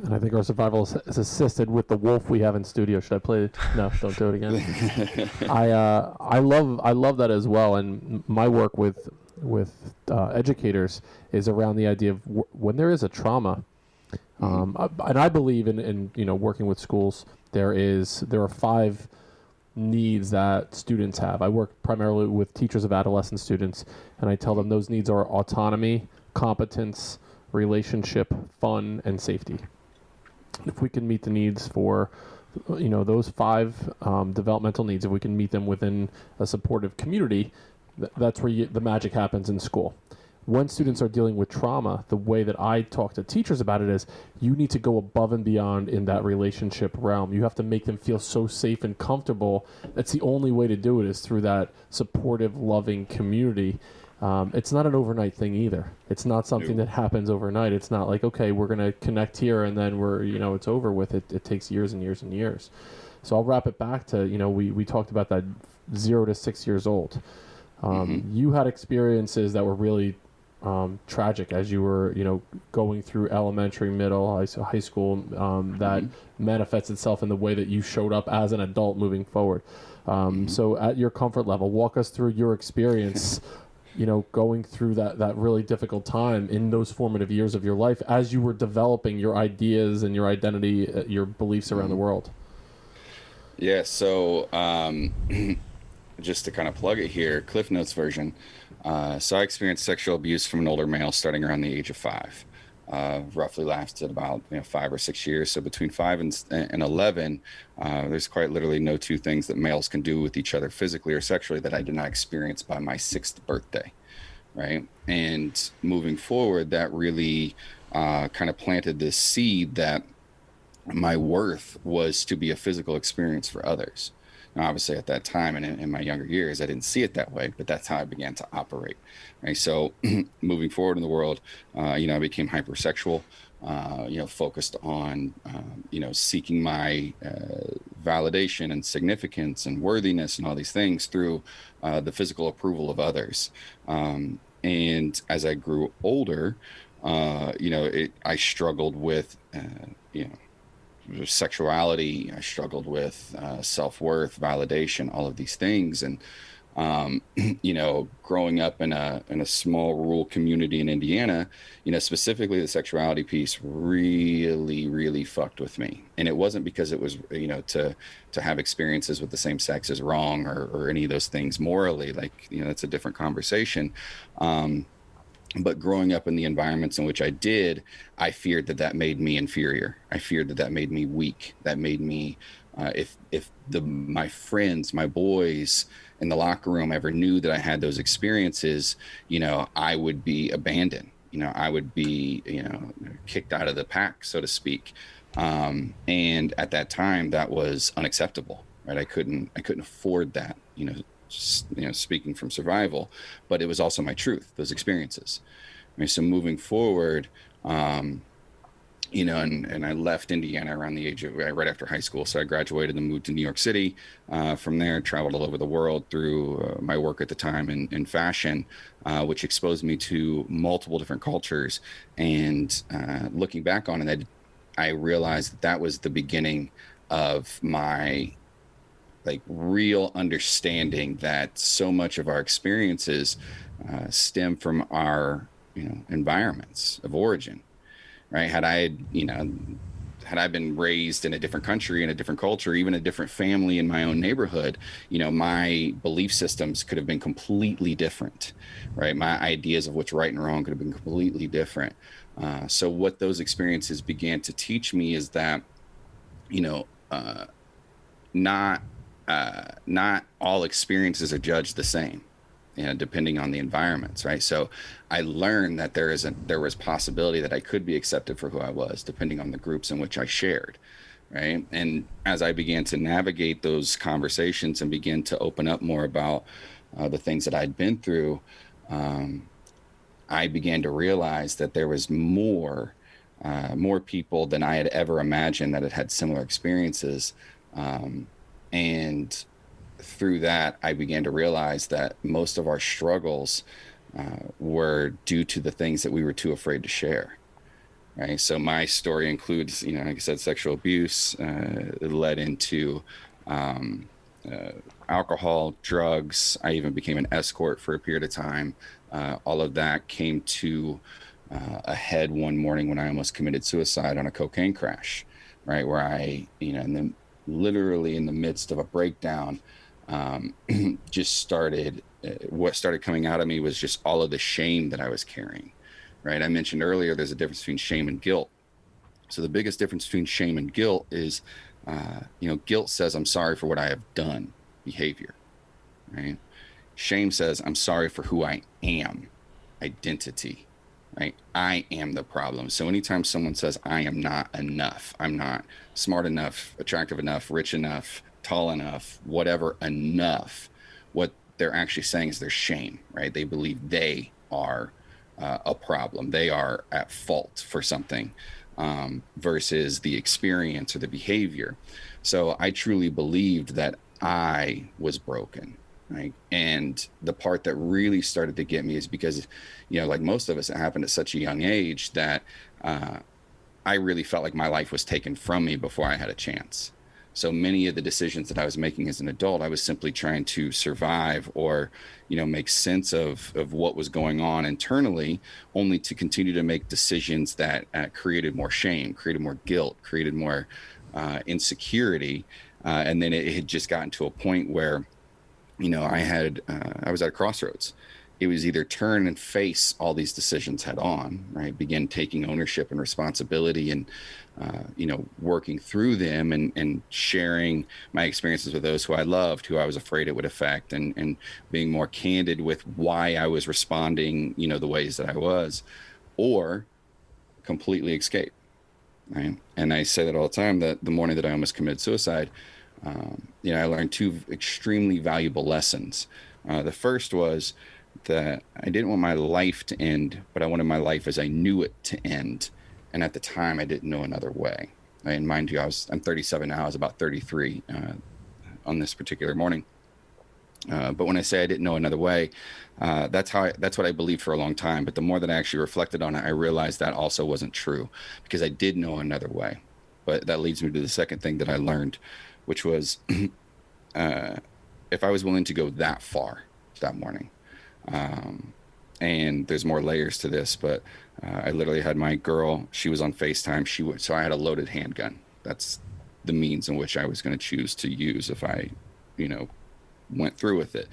And I think our survival is assisted with the wolf we have in studio. Should I play it? No, don't do it again. I love that as well. And my work with educators is around the idea of when there is a trauma. And I believe in working with schools. There are 5 needs that students have. I work primarily with teachers of adolescent students, and I tell them those needs are autonomy, competence, relationship, fun, and safety. If we can meet the needs for those 5 developmental needs, if we can meet them within a supportive community, that's where the magic happens in school. When students are dealing with trauma, the way that I talk to teachers about it is you need to go above and beyond in that relationship realm. You have to make them feel so safe and comfortable. That's the only way to do it, is through that supportive, loving community. It's not an overnight thing either. It's not something that happens overnight. It's not like, okay, we're going to connect here and then it's over with. It takes years and years and years. So I'll wrap it back to, we talked about that 0 to 6 years old. You had experiences that were really tragic as you were, going through elementary, middle, high school, that manifests itself in the way that you showed up as an adult moving forward. So at your comfort level, walk us through your experience, going through that really difficult time in those formative years of your life as you were developing your ideas and your identity, your beliefs around the world. Yeah. So, just to kind of plug it here, Cliff Notes version. So I experienced sexual abuse from an older male starting around the age of 5. Roughly lasted about 5 or 6 years. So between 5 and 11, there's quite literally no 2 things that males can do with each other physically or sexually that I did not experience by my 6th birthday, right? And moving forward, that really kind of planted this seed that my worth was to be a physical experience for others. Now, obviously, at that time and in my younger years, I didn't see it that way, but that's how I began to operate. Right? So, moving forward in the world, I became hypersexual. Focused on, seeking my validation and significance and worthiness and all these things through the physical approval of others. And as I grew older, I struggled with, sexuality. I struggled with self-worth, validation, all of these things. And, growing up in a small rural community in Indiana, specifically the sexuality piece really, really fucked with me. And it wasn't because it was, to have experiences with the same sex is wrong or any of those things morally, that's a different conversation. But growing up in the environments in which I did, I feared that made me inferior. I feared that made me weak. That made me, if my friends, my boys in the locker room ever knew that I had those experiences, I would be abandoned. I would be, kicked out of the pack, so to speak. And at that time, that was unacceptable, right? I couldn't afford that, speaking from survival, but it was also my truth, those experiences. I mean, so moving forward, and I left Indiana around the age of right after high school. So I graduated and moved to New York City. From there, traveled all over the world through my work at the time in fashion, which exposed me to multiple different cultures. And looking back on it, I realized that was the beginning of my real understanding that so much of our experiences stem from our environments of origin. Right. Had I been raised in a different country, in a different culture, even a different family in my own neighborhood, my belief systems could have been completely different. Right. My ideas of what's right and wrong could have been completely different. So what those experiences began to teach me is that, not all experiences are judged the same. Depending on the environments, right? So I learned that there was possibility that I could be accepted for who I was, depending on the groups in which I shared, right? And as I began to navigate those conversations and begin to open up more about the things that I'd been through, I began to realize that there was more people than I had ever imagined that had similar experiences, and through that, I began to realize that most of our struggles were due to the things that we were too afraid to share. Right. So my story includes, like I said, sexual abuse. It led into alcohol, drugs. I even became an escort for a period of time. All of that came to a head one morning when I almost committed suicide on a cocaine crash. Right. Where I, literally in the midst of a breakdown, what started coming out of me was just all of the shame that I was carrying, right? I mentioned earlier, there's a difference between shame and guilt. So the biggest difference between shame and guilt is, guilt says, I'm sorry for what I have done, behavior, right? Shame says, I'm sorry for who I am, identity, right? I am the problem. So anytime someone says, I am not enough, I'm not smart enough, attractive enough, rich enough, tall enough, whatever enough, what they're actually saying is their shame, right? They believe they are a problem. They are at fault for something, versus the experience or the behavior. So I truly believed that I was broken, right? And the part that really started to get me is because, like most of us, it happened at such a young age that I really felt like my life was taken from me before I had a chance. So many of the decisions that I was making as an adult, I was simply trying to survive or, make sense of what was going on internally, only to continue to make decisions that created more shame, created more guilt, created more insecurity. And then it had just gotten to a point where, I was at a crossroads. It was either turn and face all these decisions head on, right? Begin taking ownership and responsibility and, working through them and sharing my experiences with those who I loved, who I was afraid it would affect, and being more candid with why I was responding, the ways that I was, or completely escape, right? And I say that all the time, that the morning that I almost committed suicide, I learned two extremely valuable lessons. The first was that I didn't want my life to end, but I wanted my life as I knew it to end. And at the time, I didn't know another way. And mind you, I'm 37 now. I was about 33 on this particular morning. But when I say I didn't know another way, that's what I believed for a long time. But the more that I actually reflected on it, I realized that also wasn't true, because I did know another way. But that leads me to the second thing that I learned, which was if I was willing to go that far that morning, and there's more layers to this, but I literally had my girl, she was on FaceTime. So I had a loaded handgun. That's the means in which I was going to choose to use if I, went through with it.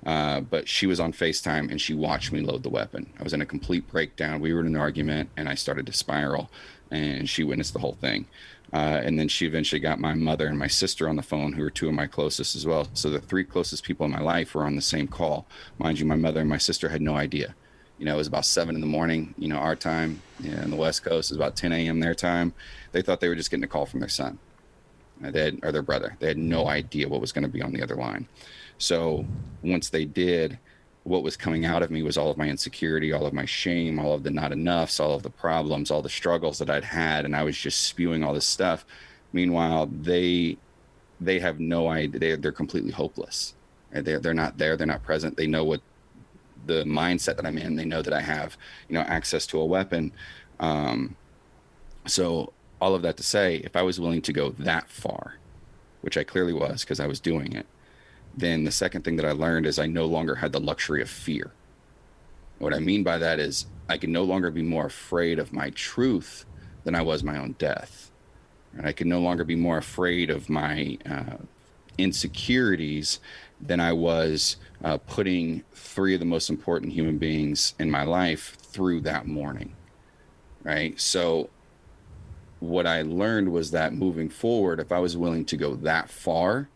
But she was on FaceTime and she watched me load the weapon. I was in a complete breakdown. We were in an argument and I started to spiral, and she witnessed the whole thing. And then she eventually got my mother and my sister on the phone, who were two of my closest as well. So the three closest people in my life were on the same call. Mind you, my mother and my sister had no idea. it was about 7 a.m, our time, in the West Coast, it was about 10 a.m. their time. They thought they were just getting a call from their son, or their brother. They had no idea what was going to be on the other line. So once they did, what was coming out of me was all of my insecurity, all of my shame, all of the not enoughs, all of the problems, all the struggles that I'd had. And I was just spewing all this stuff. Meanwhile, they have no idea. They're completely hopeless. They're not there. They're not present. They know what the mindset that I'm in. They know that I have, access to a weapon. So all of that to say, if I was willing to go that far, which I clearly was because I was doing it, then the second thing that I learned is I no longer had the luxury of fear. What I mean by that is I could no longer be more afraid of my truth than I was my own death. And I could no longer be more afraid of my insecurities than I was putting 3 of the most important human beings in my life through that morning, right? So what I learned was that moving forward, if I was willing to go that far,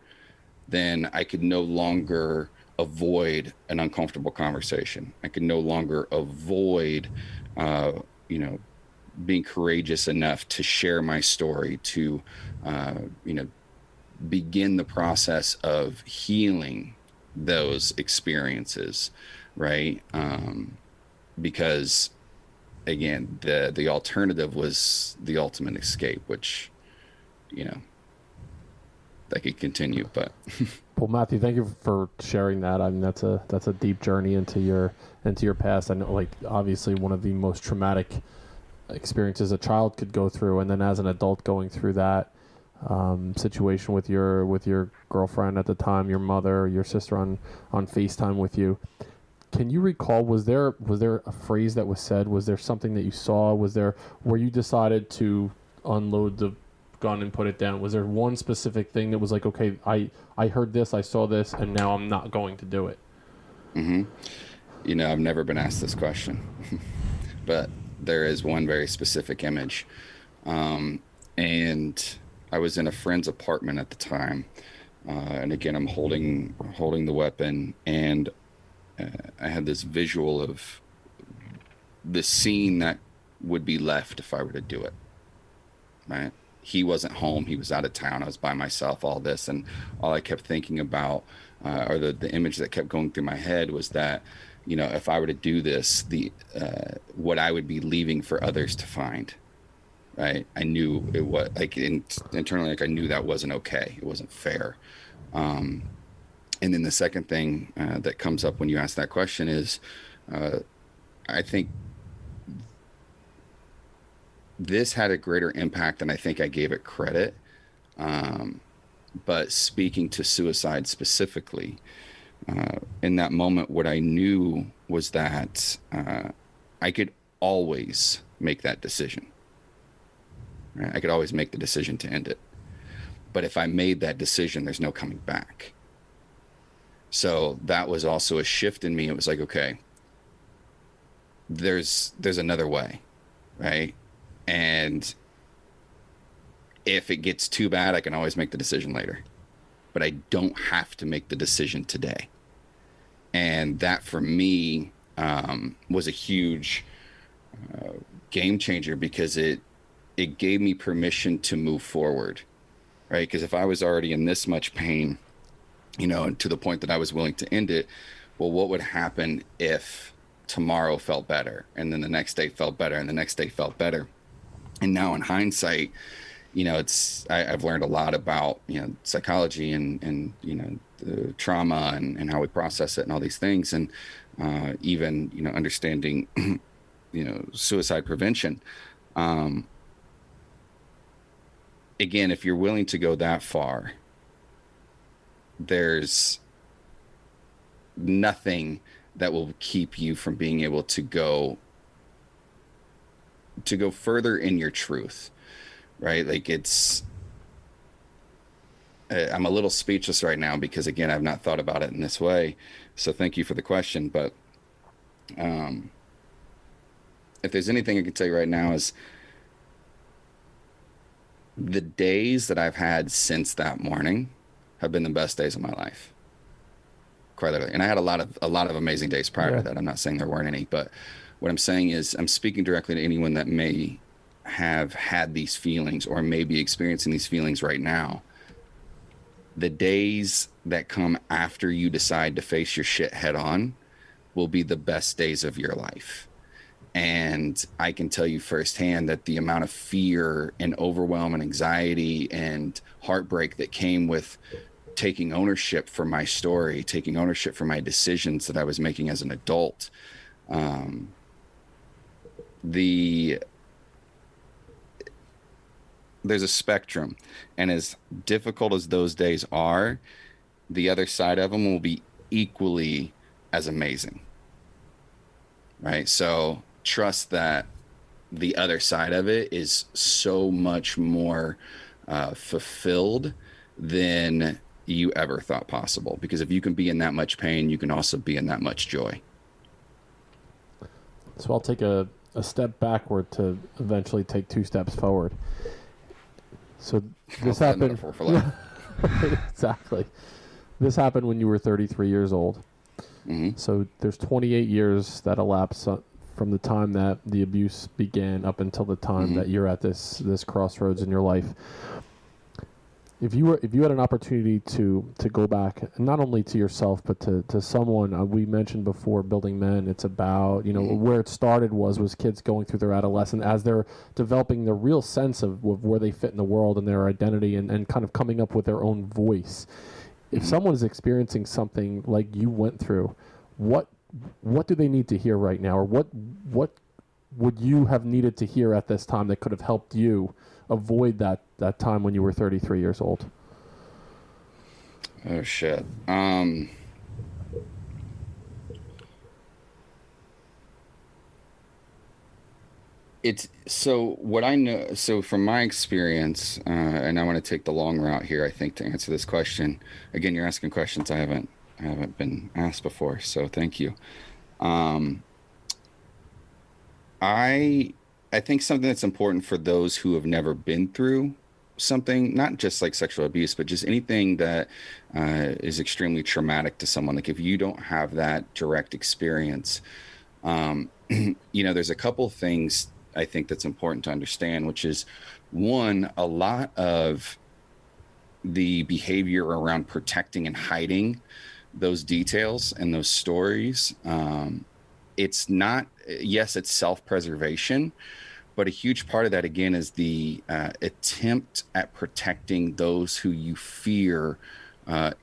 then I could no longer avoid an uncomfortable conversation. I could no longer avoid, being courageous enough to share my story, to, begin the process of healing those experiences, right? Because again, the alternative was the ultimate escape, which, I could continue, but Well, Matthew, thank you for sharing that. I mean, that's a deep journey into your past. I know, like, obviously one of the most traumatic experiences a child could go through, and then as an adult going through that situation with your girlfriend at the time, your mother, your sister on FaceTime with you. Can you recall, was there a phrase that was said? Was there something that you saw? Where you decided to unload the gun and put it down? Was there one specific thing that was like, okay, I heard this, I saw this, and now I'm not going to do it? Mm-hmm. I've never been asked this question, but there is one very specific image. And I was in a friend's apartment at the time. And again, I'm holding the weapon, and I had this visual of the scene that would be left if I were to do it, right? He wasn't home. He was out of town. I was by myself, all this. And all I kept thinking about, or the image that kept going through my head was that, if I were to do this, what I would be leaving for others to find, right? I knew it was like internally, like I knew that wasn't okay. It wasn't fair. And then the second thing that comes up when you ask that question is, I think this had a greater impact than I think I gave it credit. But speaking to suicide specifically, in that moment, what I knew was that I could always make that decision. Right? I could always make the decision to end it. But if I made that decision, there's no coming back. So that was also a shift in me. It was like, okay, there's another way, right? And if it gets too bad, I can always make the decision later, but I don't have to make the decision today. And that for me was a huge game changer, because it gave me permission to move forward, right? Because if I was already in this much pain, and to the point that I was willing to end it, well, what would happen if tomorrow felt better, and then the next day felt better, and the next day felt better? And now in hindsight, I've learned a lot about, psychology and the trauma and how we process it and all these things. And even, understanding, suicide prevention. Again, if you're willing to go that far, there's nothing that will keep you from being able to go further in your truth, right? Like I'm a little speechless right now, because again, I've not thought about it in this way. So thank you for the question. But if there's anything I can tell you right now, is the days that I've had since that morning have been the best days of my life. quite literally. And I had a lot of amazing days prior Yeah. to that. I'm not saying there weren't any, but what I'm saying is I'm speaking directly to anyone that may have had these feelings or may be experiencing these feelings right now. The days that come after you decide to face your shit head on will be the best days of your life. And I can tell you firsthand that the amount of fear and overwhelm and anxiety and heartbreak that came with taking ownership for my story, taking ownership for my decisions that I was making as an adult, there's a spectrum, and as difficult as those days are, the other side of them will be equally as amazing, right? So trust that the other side of it is so much more fulfilled than you ever thought possible, because if you can be in that much pain, you can also be in that much joy. So I'll take a step backward to eventually take 2 steps forward. So this happened. Exactly. This happened when you were 33 years old. Mm-hmm. So there's 28 years that elapse from the time that the abuse began up until the time that you're at this crossroads in your life. If you had an opportunity to go back, and not only to yourself but to someone, we mentioned before, Building Men, it's about, where it started was kids going through their adolescence as they're developing their real sense of where they fit in the world and their identity and kind of coming up with their own voice. If someone is experiencing something like you went through, what do they need to hear right now, or what would you have needed to hear at this time that could have helped you avoid that time when you were 33 years old? Oh shit. It's so what I know. So from my experience, and I want to take the long route here, I think, to answer this question. Again, you're asking questions I haven't been asked before, so thank you. I think something that's important for those who have never been through something, not just like sexual abuse, but just anything that is extremely traumatic to someone. Like if you don't have that direct experience, there's a couple things I think that's important to understand, which is, one, a lot of the behavior around protecting and hiding those details and those stories. It's not, yes, it's self-preservation, but a huge part of that, again, is the attempt at protecting those who you fear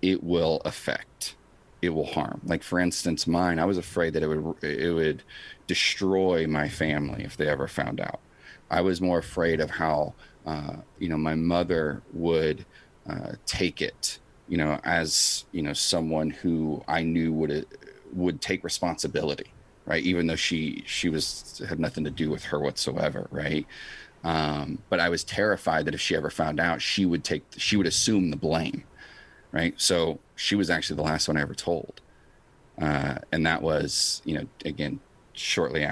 it will affect, it will harm. Like, for instance, mine, I was afraid that it would destroy my family if they ever found out. I was more afraid of how, my mother would take it, as, someone who I knew would take responsibility. Right. Even though she had nothing to do with her whatsoever. Right. But I was terrified that if she ever found out, she would assume the blame. Right. So she was actually the last one I ever told. And that was, again, shortly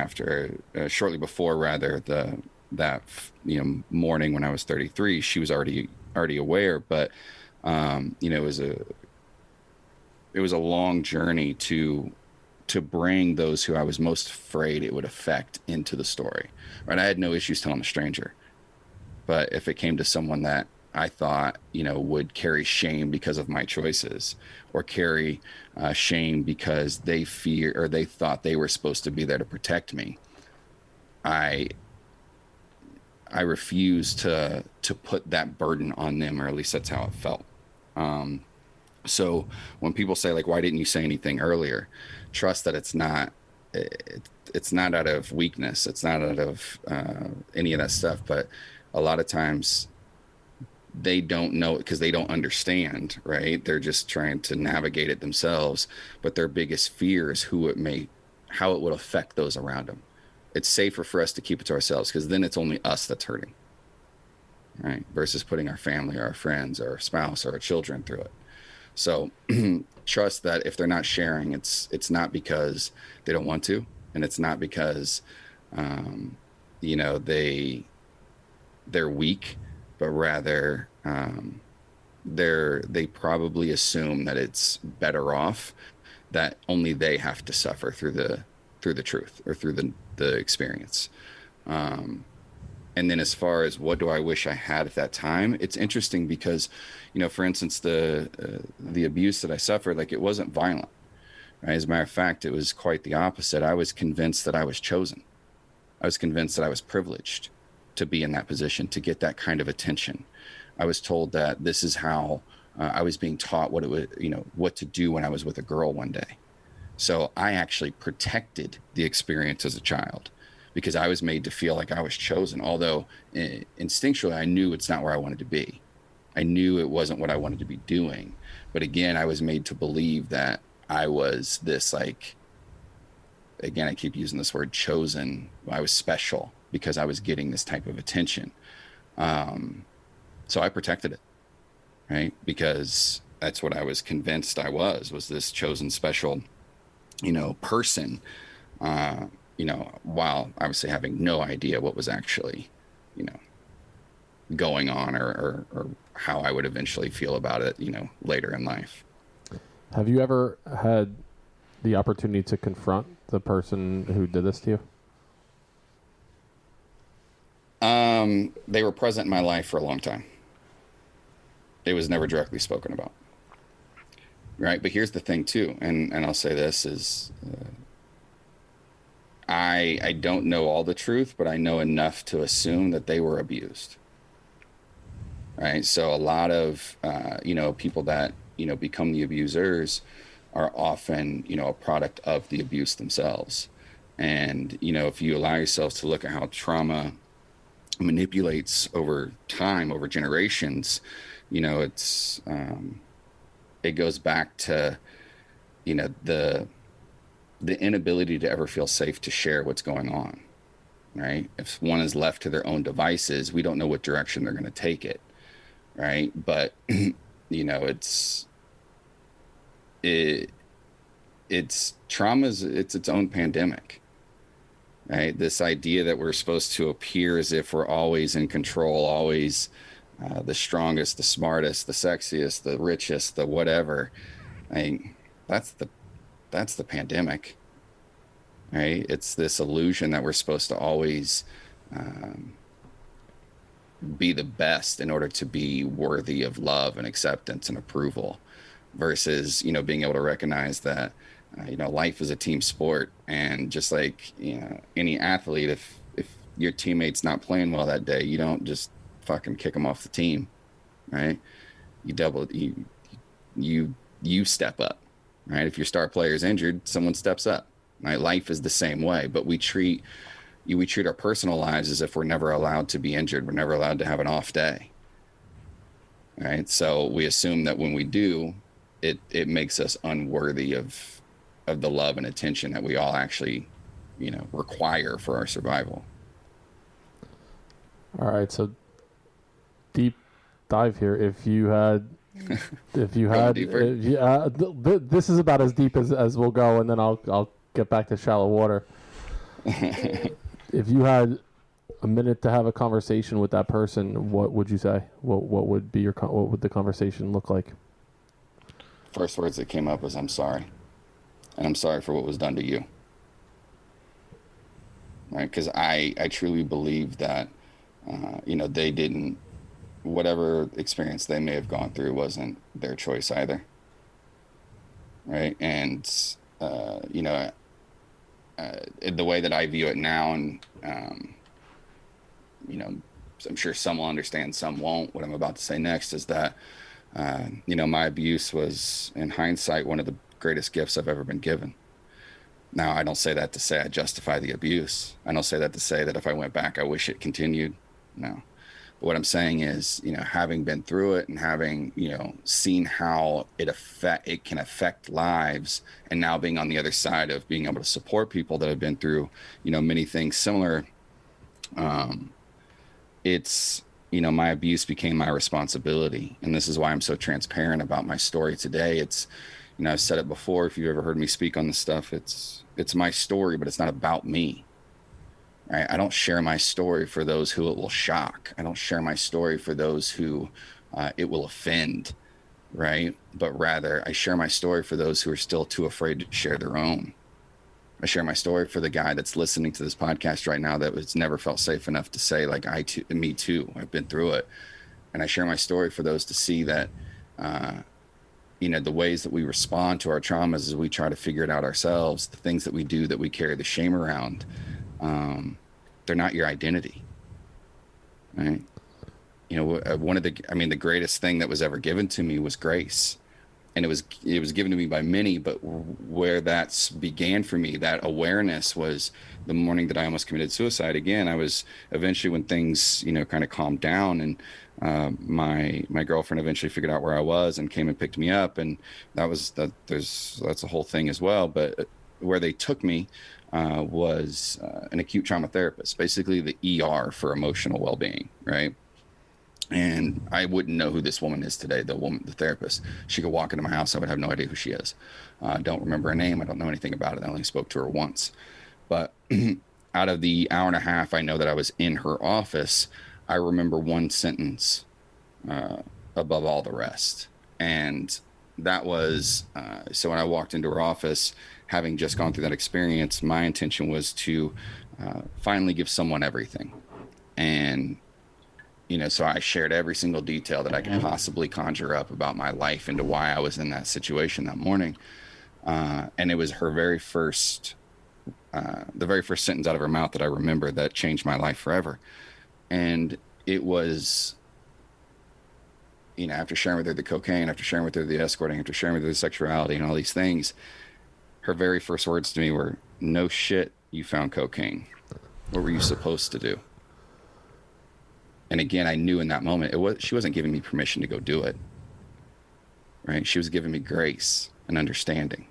before that morning when I was 33, she was already aware. But, it was a long journey to bring those who I was most afraid it would affect into the story, right? I had no issues telling a stranger, but if it came to someone that I thought, would carry shame because of my choices, or carry shame because they fear or they thought they were supposed to be there to protect me, I refused to put that burden on them, or at least that's how it felt. So when people say, like, why didn't you say anything earlier? Trust that it's not out of weakness. It's not out of any of that stuff. But a lot of times they don't know it because they don't understand, right? They're just trying to navigate it themselves. But their biggest fear is how it would affect those around them. It's safer for us to keep it to ourselves, because then it's only us that's hurting, right? Versus putting our family or our friends or our spouse or our children through it. So trust that if they're not sharing, it's not because they don't want to, and it's not because they're weak, but rather they probably assume that it's better off that only they have to suffer through the truth or through the experience. And then as far as what do I wish I had at that time, it's interesting because, for instance, the abuse that I suffered, like, it wasn't violent, right? As a matter of fact, it was quite the opposite. I was convinced that I was chosen. I was convinced that I was privileged to be in that position, to get that kind of attention. I was told that this is how I was being taught what it was, what to do when I was with a girl one day. So I actually protected the experience as a child, because I was made to feel like I was chosen, although instinctually I knew it's not where I wanted to be. I knew it wasn't what I wanted to be doing. But again, I was made to believe that I was this, like, again, I keep using this word, chosen. I was special because I was getting this type of attention. So I protected it, right? Because that's what I was convinced I was this chosen, special, person. While obviously having no idea what was actually, going on or how I would eventually feel about it, later in life. Have you ever had the opportunity to confront the person who did this to you? They were present in my life for a long time. It was never directly spoken about. Right. But here's the thing too. And I'll say this is, I don't know all the truth, but I know enough to assume that they were abused. Right. So a lot of, people that, become the abusers are often, a product of the abuse themselves. And, if you allow yourself to look at how trauma manipulates over time, over generations, it's, it goes back to, the inability to ever feel safe to share what's going on, right? If one is left to their own devices, we don't know what direction they're going to take it, right? But, it's trauma's, it's its own pandemic, right? This idea that we're supposed to appear as if we're always in control, always the strongest, the smartest, the sexiest, the richest, the whatever. That's the pandemic, right? It's this illusion that we're supposed to always be the best in order to be worthy of love and acceptance and approval, versus, being able to recognize that, life is a team sport. And just like, any athlete, if your teammate's not playing well that day, you don't just fucking kick them off the team, right? You step up, right? If your star player is injured, someone steps up, right? Life is the same way, but we treat our personal lives as if we're never allowed to be injured. We're never allowed to have an off day, right? So we assume that when we do, it makes us unworthy of the love and attention that we all actually, require for our survival. All right, so deep dive here. If you had, this is about as deep as we'll go, and then I'll get back to shallow water. If you had a minute to have a conversation with that person, what would you say? What would be what would the conversation look like? First words that came up was, "I'm sorry, and I'm sorry for what was done to you." Right? Because I truly believe that, they didn't, whatever experience they may have gone through wasn't their choice either. Right? And, the way that I view it now, and, I'm sure some will understand, some won't. What I'm about to say next is that, my abuse was, in hindsight, one of the greatest gifts I've ever been given. Now, I don't say that to say I justify the abuse. I don't say that to say that if I went back, I wish it continued. No. But what I'm saying is, having been through it and having, seen how it can affect lives, and now being on the other side of being able to support people that have been through, many things similar, it's, my abuse became my responsibility. And this is why I'm so transparent about my story today. It's, I've said it before, if you've ever heard me speak on this stuff, it's my story, but it's not about me. Right? I don't share my story for those who it will shock. I don't share my story for those who it will offend. right? But rather I share my story for those who are still too afraid to share their own. I share my story for the guy that's listening to this podcast right now that has never felt safe enough to say, like, me too, I've been through it. And I share my story for those to see that, the ways that we respond to our traumas as we try to figure it out ourselves, the things that we do that we carry the shame around, they're not your identity, right? The greatest thing that was ever given to me was grace. And it was given to me by many, but where that began for me, that awareness, was the morning that I almost committed suicide. Again, I was eventually, when things, kind of calmed down, and my girlfriend eventually figured out where I was and came and picked me up. And that's a whole thing as well. But where they took me was an acute trauma therapist, basically the ER for emotional well-being, right? And I wouldn't know who this woman is today, the therapist. She could walk into my house. I would have no idea who she is. I don't remember her name. I don't know anything about it. I only spoke to her once. But out of the hour and a half I know that I was in her office, I remember one sentence above all the rest. And that was, so when I walked into her office, having just gone through that experience, my intention was to finally give someone everything. And so I shared every single detail that I could possibly conjure up about my life into why I was in that situation that morning. And it was her the very first sentence out of her mouth that I remember that changed my life forever. And it was, after sharing with her the cocaine, after sharing with her the escorting, after sharing with her the sexuality and all these things, her very first words to me were, "No shit, you found cocaine. What were you supposed to do?" And again, I knew in that moment, she wasn't giving me permission to go do it, right? She was giving me grace and understanding.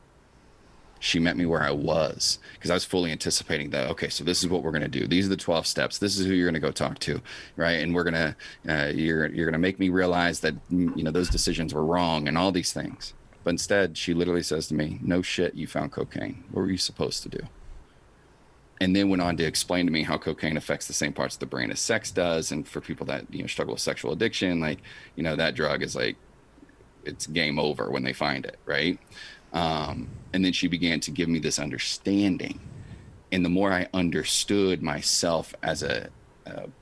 She met me where I was, because I was fully anticipating that, okay, so this is what we're going to do. These are the 12 steps. This is who you're going to go talk to, right? And we're going to, you're going to make me realize that, those decisions were wrong and all these things. But instead, she literally says to me, "No shit, you found cocaine. What were you supposed to do?" And then went on to explain to me how cocaine affects the same parts of the brain as sex does. And for people that, struggle with sexual addiction, that drug is it's game over when they find it, right? And then she began to give me this understanding. And the more I understood myself as a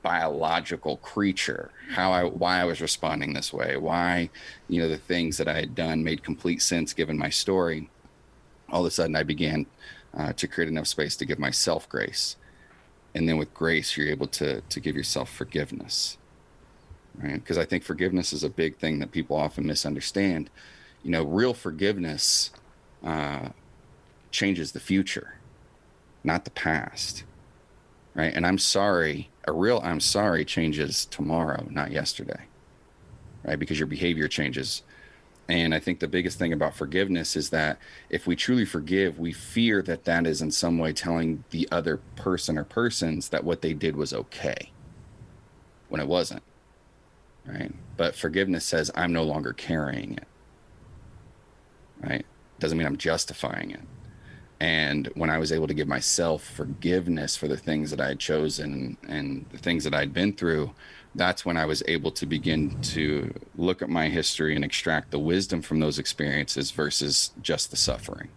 biological creature, why I was responding this way, why, the things that I had done made complete sense given my story, all of a sudden I began to create enough space to give myself grace. And then with grace, you're able to give yourself forgiveness, right? Because I think forgiveness is a big thing that people often misunderstand. Real forgiveness changes the future, not the past, right? And I'm sorry changes tomorrow, not yesterday, right? Because your behavior changes. And I think the biggest thing about forgiveness is that if we truly forgive, we fear that that is in some way telling the other person or persons that what they did was okay, when it wasn't, right? But forgiveness says, I'm no longer carrying it, right? Doesn't mean I'm justifying it. And when I was able to give myself forgiveness for the things that I had chosen and the things that I'd been through, that's when I was able to begin to look at my history and extract the wisdom from those experiences versus just the suffering.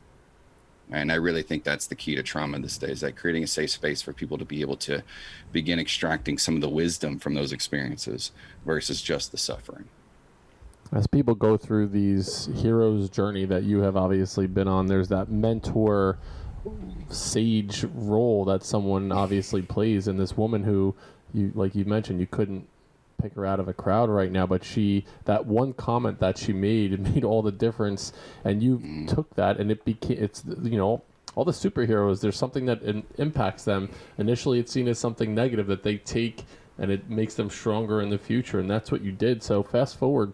And I really think that's the key to trauma these days, that creating a safe space for people to be able to begin extracting some of the wisdom from those experiences versus just the suffering. As people go through these hero's journey that you have obviously been on, there's that mentor sage role that someone obviously plays in this woman who, like you mentioned, you couldn't pick her out of a crowd right now, but that one comment that she made, it made all the difference. And you took that, and it's all the superheroes, there's something that impacts them. Initially, it's seen as something negative that they take, and it makes them stronger in the future. And that's what you did. So fast forward,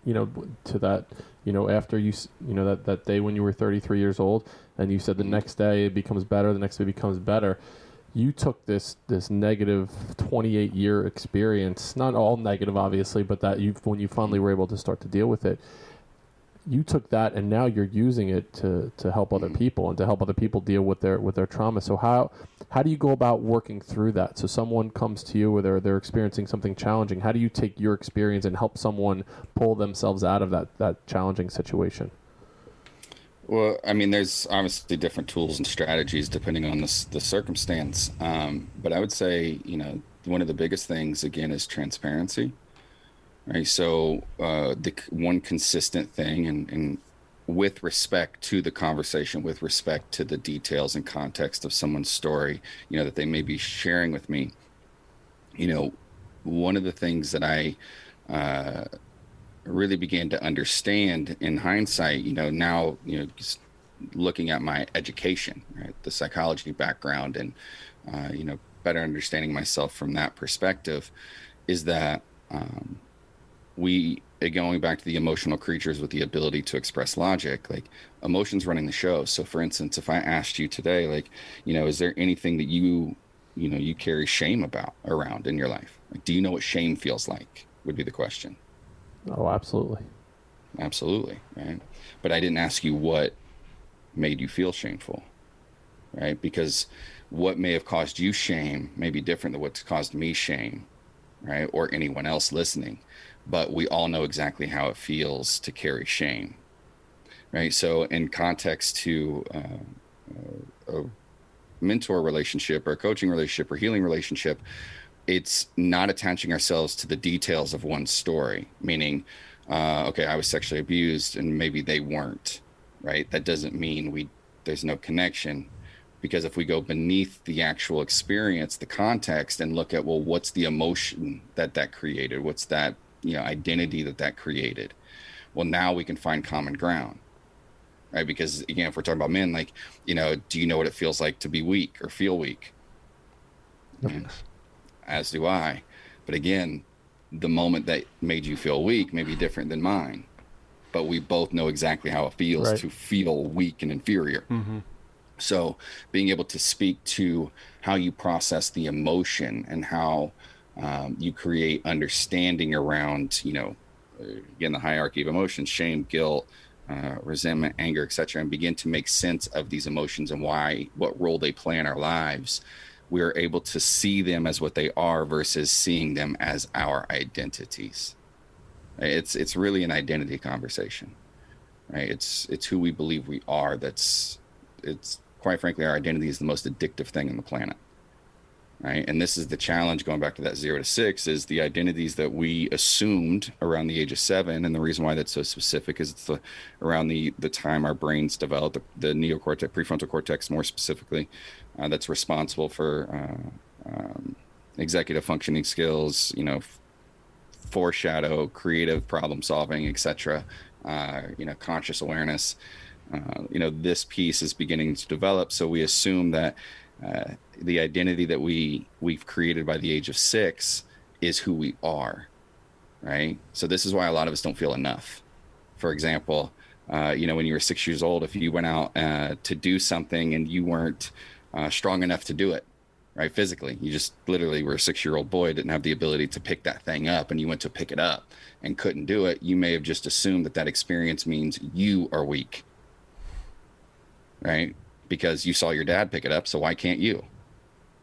to that, after that day when you were 33 years old, and you said the next day it becomes better, the next day becomes better. You took this negative 28-year experience, not all negative, obviously, but that when you finally were able to start to deal with it, you took that and now you're using it to help other people and to help other people deal with their trauma. So how do you go about working through that? So someone comes to you where they're experiencing something challenging. How do you take your experience and help someone pull themselves out of that challenging situation? Well, I mean, there's obviously different tools and strategies depending on the circumstance. But I would say, one of the biggest things, again, is transparency. Right. So the one consistent thing, and with respect to the conversation, with respect to the details and context of someone's story, that they may be sharing with me, one of the things that I really began to understand in hindsight, now, just looking at my education, right, the psychology background, and, better understanding myself from that perspective, is that we, going back to the emotional creatures with the ability to express logic, like emotions running the show. So for instance, if I asked you today, like, is there anything that you carry shame around in your life? Like, do you know what shame feels like, would be the question. Oh, absolutely. Absolutely. Right. But I didn't ask you what made you feel shameful, right? Because what may have caused you shame may be different than what's caused me shame, right? Or anyone else listening. But we all know exactly how it feels to carry shame, right? So in context to a mentor relationship or a coaching relationship or healing relationship, it's not attaching ourselves to the details of one story, meaning, okay, I was sexually abused and maybe they weren't, right? That doesn't mean there's no connection, because if we go beneath the actual experience, the context, and look at, well, what's the emotion that created? What's that, identity that created? Well, now we can find common ground, right? Because again, if we're talking about men, like, do you know what it feels like to be weak or feel weak? Yes. As do I. But again, the moment that made you feel weak may be different than mine, but we both know exactly how it feels to feel weak and inferior. Mm-hmm. So being able to speak to how you process the emotion and how you create understanding around, again, the hierarchy of emotions, shame, guilt, resentment, anger, etc., and begin to make sense of these emotions and what role they play in our lives, we are able to see them as what they are versus seeing them as our identities. It's really an identity conversation, right? It's who we believe we are. It's quite frankly, our identity is the most addictive thing on the planet. Right. And this is the challenge, going back to that 0 to 6, is the identities that we assumed around the age of 7. And the reason why that's so specific is it's around the time our brains develop, the neocortex, prefrontal cortex more specifically, that's responsible for executive functioning skills, foreshadow, creative problem solving, etc., conscious awareness. This piece is beginning to develop. So we assume that the identity that we've created by the age of 6 is who we are, right? So this is why a lot of us don't feel enough. For example, when you were 6 years old, if you went out to do something and you weren't strong enough to do it, right, physically, you just literally were a 6-year-old boy, didn't have the ability to pick that thing up, and you went to pick it up and couldn't do it, you may have just assumed that experience means you are weak, right? Because you saw your dad pick it up, so why can't you?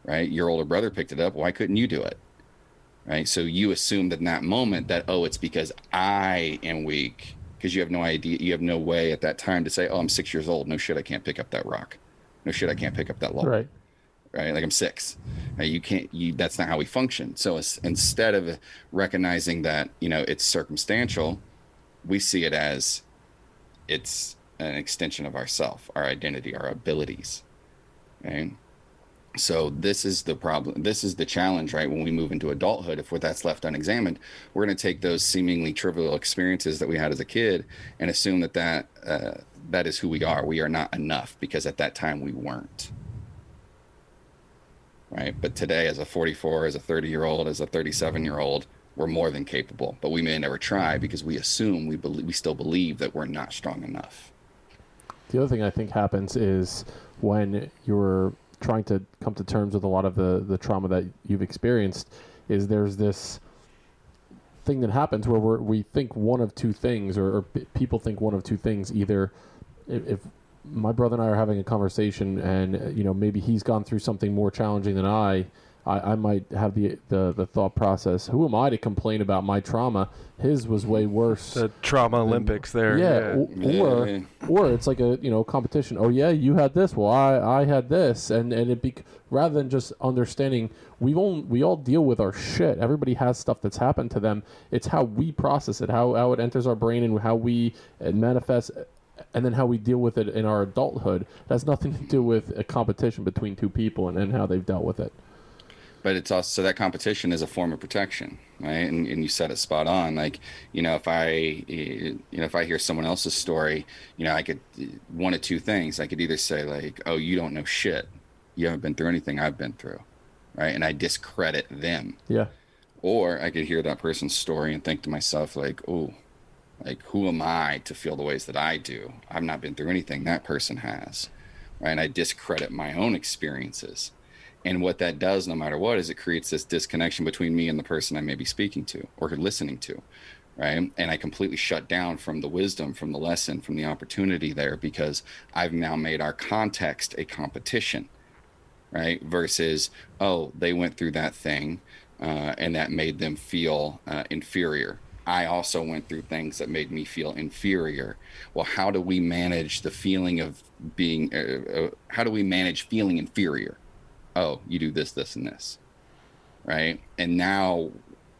Right? Your older brother picked it up, why couldn't you do it? Right? So you assumed in that moment that, it's because I am weak, because you have no idea, you have no way at that time to say, I'm 6 years old, no shit, I can't pick up that rock. No shit, I can't pick up that log. Right? Like, I'm 6. Right? That's not how we function. So instead of recognizing that, it's circumstantial, we see it as it's an extension of ourself, our identity, our abilities. Right? So this is the problem. This is the challenge, right? When we move into adulthood, if that's left unexamined, we're going to take those seemingly trivial experiences that we had as a kid and assume that is who we are. We are not enough because at that time we weren't. Right? But today, as a 44, as a 30-year-old, as a 37-year-old, we're more than capable. But we may never try because we assume we still believe that we're not strong enough. The other thing I think happens is when you're trying to come to terms with a lot of the trauma that you've experienced, is there's this thing that happens where we think one of two things, or people think one of two things. Either if my brother and I are having a conversation, and maybe he's gone through something more challenging than I might have the thought process, who am I to complain about my trauma? His was way worse. The trauma Olympics there. Yeah. Or it's like a competition. Oh yeah, you had this. Well, I had this, and rather than just understanding, we all deal with our shit. Everybody has stuff that's happened to them. It's how we process it, how it enters our brain, and how it manifests, and then how we deal with it in our adulthood. It has nothing to do with a competition between two people and how they've dealt with it. But it's also, so that competition is a form of protection, right? And you said it spot on. Like, if I hear someone else's story, I could, one of two things. I could either say like, oh, you don't know shit. You haven't been through anything I've been through, right? And I discredit them. Yeah. Or I could hear that person's story and think to myself like, oh, like, who am I to feel the ways that I do? I've not been through anything that person has, right? And I discredit my own experiences. And what that does, no matter what, is it creates this disconnection between me and the person I may be speaking to or listening to, right? And I completely shut down from the wisdom, from the lesson, from the opportunity there, because I've now made our context a competition, right? Versus, oh, they went through that thing and that made them feel inferior. I also went through things that made me feel inferior. Well, how do we manage the feeling of being, how do we manage feeling inferior? Oh, you do this, this, and this, right? And now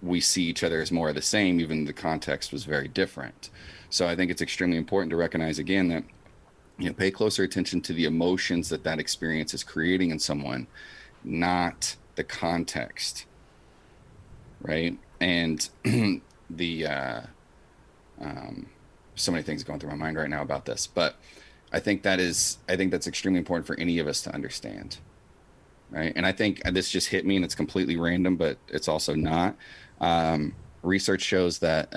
we see each other as more of the same, even the context was very different. So I think it's extremely important to recognize again that, pay closer attention to the emotions that experience is creating in someone, not the context, right? And so many things going through my mind right now about this, but I think that's extremely important for any of us to understand. Right. And I think this just hit me and it's completely random, but it's also not. Research shows that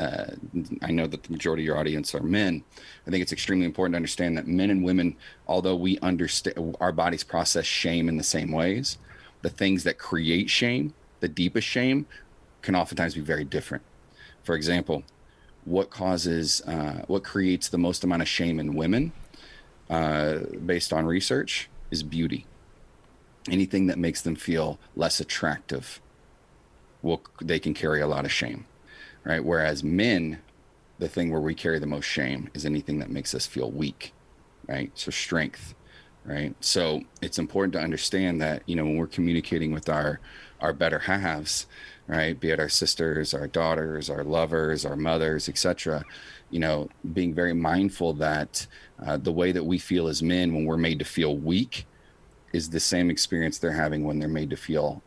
I know that the majority of your audience are men. I think it's extremely important to understand that men and women, although we understand our bodies process shame in the same ways, the things that create shame, the deepest shame, can oftentimes be very different. For example, what creates the most amount of shame in women, based on research, is beauty. Anything that makes them feel less attractive, they can carry a lot of shame, right? Whereas men, the thing where we carry the most shame is anything that makes us feel weak, right? So strength, right? So it's important to understand that, when we're communicating with our better halves, right? Be it our sisters, our daughters, our lovers, our mothers, etc., being very mindful that the way that we feel as men when we're made to feel weak is the same experience they're having when they're made to feel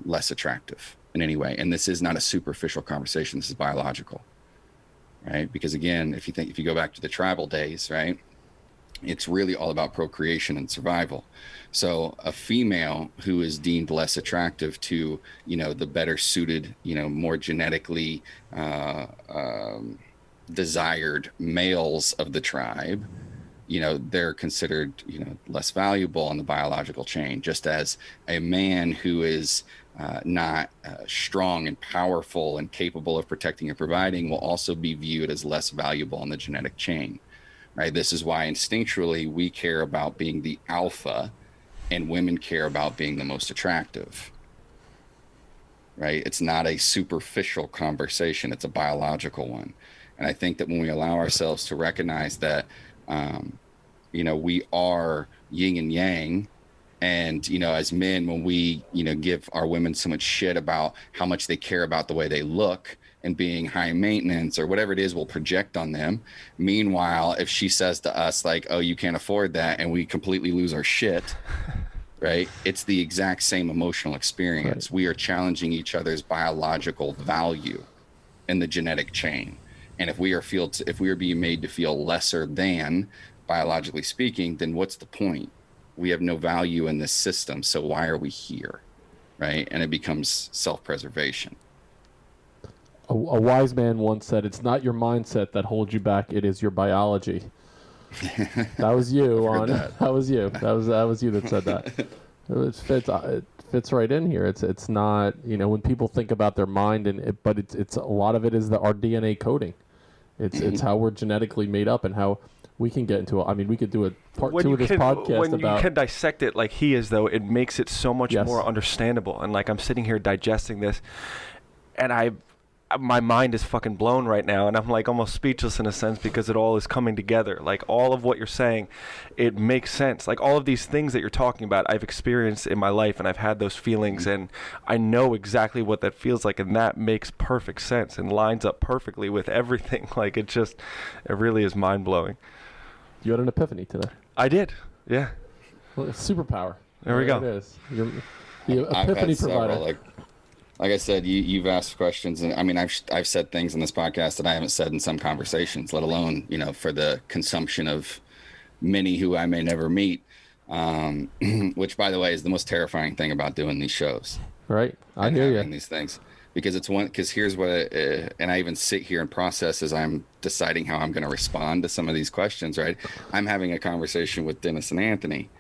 less attractive in any way. And this is not a superficial conversation. This is biological, right? Because again, if you go back to the tribal days, right, it's really all about procreation and survival. So a female who is deemed less attractive to, the better suited, more genetically desired males of the tribe, they're considered, less valuable in the biological chain, just as a man who is not strong and powerful and capable of protecting and providing will also be viewed as less valuable in the genetic chain, right? This is why instinctually we care about being the alpha and women care about being the most attractive, right? It's not a superficial conversation. It's a biological one. And I think that when we allow ourselves to recognize that, we are yin and yang, and, as men, when we, give our women so much shit about how much they care about the way they look and being high maintenance or whatever it is, we'll project on them. Meanwhile, if she says to us like, oh, you can't afford that, and we completely lose our shit, right? It's the exact same emotional experience. Right. We are challenging each other's biological value in the genetic chain. And if we are being made to feel lesser than, biologically speaking, then what's the point? We have no value in this system, so why are we here, right? And it becomes self-preservation. A wise man once said, "It's not your mindset that holds you back; it is your biology." That was you, that was you. That was you that said that. It fits right in here. It's not, when people think about their mind, but it's a lot of it is our DNA coding. It's how we're genetically made up and how we can get into it. I mean, we could do a part 2 of this podcast when about... you can dissect it like he is, though, it makes it so much Yes. more understandable. And like I'm sitting here digesting this, and my mind is fucking blown right now, and I'm like almost speechless in a sense because it all is coming together. Like all of what you're saying, it makes sense. Like all of these things that you're talking about, I've experienced in my life, and I've had those feelings, and I know exactly what that feels like, and that makes perfect sense and lines up perfectly with everything. Like it really is mind blowing. You had an epiphany today. I did, yeah. Well, superpower. There we go. It is. You're the I've epiphany had provider. several, like I said, you've asked questions, and I mean, I've said things in this podcast that I haven't said in some conversations, let alone, for the consumption of many who I may never meet, which, by the way, is the most terrifying thing about doing these shows. Right. I hear you. These things. Because here's what, and I even sit here and process as I'm deciding how I'm going to respond to some of these questions, right? I'm having a conversation with Dennis and Anthony.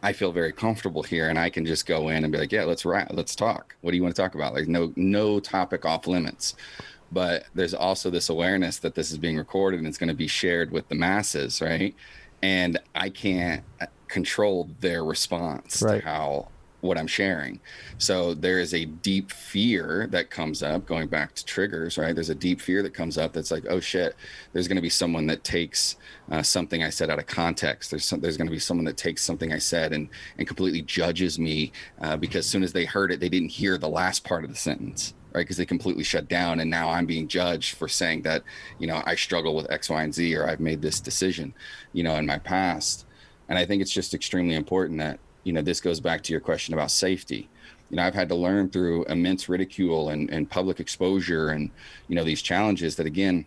I feel very comfortable here, and I can just go in and be like, yeah, let's talk. What do you want to talk about? Like no topic off limits. But there's also this awareness that this is being recorded and it's going to be shared with the masses, right? And I can't control their response to what I'm sharing. So there is a deep fear that comes up, going back to triggers, right? There's a deep fear that comes up that's like, oh shit, there's going to be someone that takes something I said out of context. There's going to be someone that takes something I said and completely judges me because as soon as they heard it, they didn't hear the last part of the sentence, right? Because they completely shut down, and now I'm being judged for saying that, I struggle with X, Y, and Z, or I've made this decision, in my past. And I think it's just extremely important that, this goes back to your question about safety. I've had to learn through immense ridicule and public exposure and, these challenges that, again,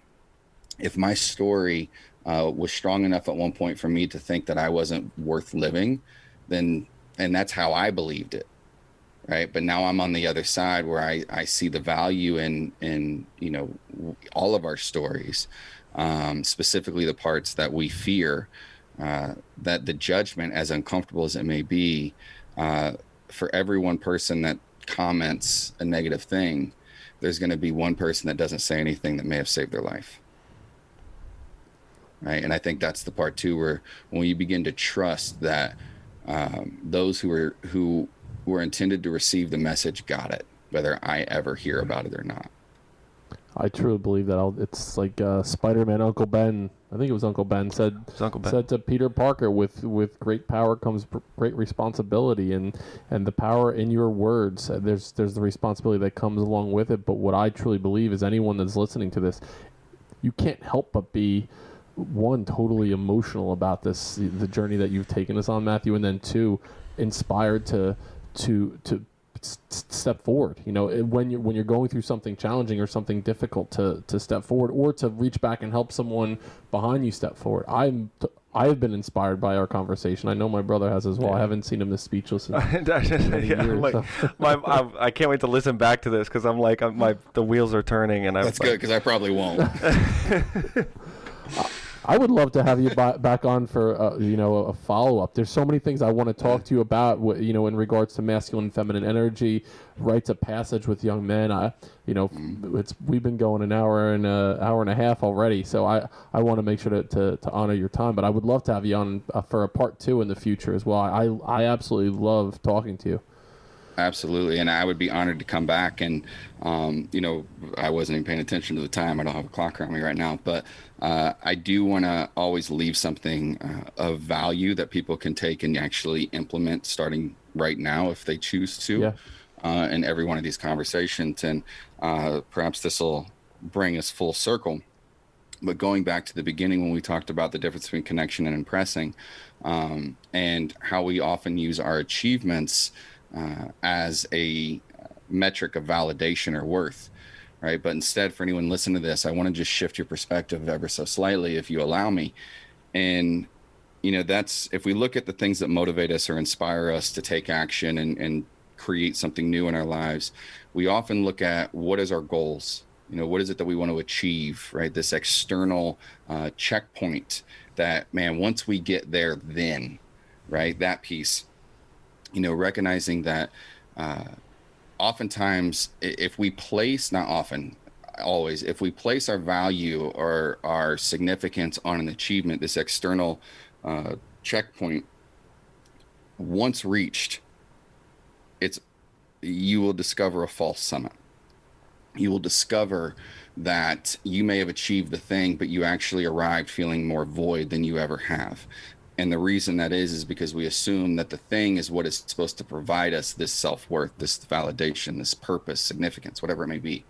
if my story was strong enough at one point for me to think that I wasn't worth living, and that's how I believed it. Right. But now I'm on the other side where I see the value in, all of our stories, specifically the parts that we fear. That the judgment, as uncomfortable as it may be, for every one person that comments a negative thing, there's going to be one person that doesn't say anything that may have saved their life. Right. And I think that's the part too, where when you begin to trust that those who were intended to receive the message got it, whether I ever hear about it or not. I truly believe that. It's like Spider-Man. Uncle Ben, I think it was Uncle Ben, said to Peter Parker, with great power comes great responsibility, and the power in your words. There's the responsibility that comes along with it. But what I truly believe is anyone that's listening to this, you can't help but be, one, totally emotional about this, the journey that you've taken us on, Matthew, and then two, inspired to step forward. When you're going through something challenging or something difficult, to step forward or to reach back and help someone behind you step forward. I've been inspired by our conversation. I know my brother has as well. I haven't seen him this speechless in many years. I can't wait to listen back to this because I'm like, the wheels are turning, and that's good because I probably won't. I would love to have you back on for a follow-up. There's so many things I want to talk to you about, in regards to masculine and feminine energy, rites of passage with young men. We've been going an hour and a half already, so I want to make sure to honor your time. But I would love to have you on for a part 2 in the future as well. I absolutely love talking to you. Absolutely. And I would be honored to come back. And, I wasn't even paying attention to the time. I don't have a clock around me right now, but I do want to always leave something of value that people can take and actually implement starting right now if they choose to, in every one of these conversations. And perhaps this will bring us full circle. But going back to the beginning when we talked about the difference between connection and impressing, and how we often use our achievements as a metric of validation or worth, right? But instead, for anyone listening to this, I want to just shift your perspective ever so slightly, if you allow me. And, that's, if we look at the things that motivate us or inspire us to take action and create something new in our lives, we often look at what is our goals? What is it that we want to achieve, right? This external checkpoint that, man, once we get there, then, right? That piece. Recognizing that oftentimes, if we place, not often, always, if we place our value or our significance on an achievement, this external checkpoint, once reached, you will discover a false summit. You will discover that you may have achieved the thing, but you actually arrived feeling more void than you ever have. And the reason that is because we assume that the thing is what is supposed to provide us this self-worth, this validation, this purpose, significance, whatever it may be.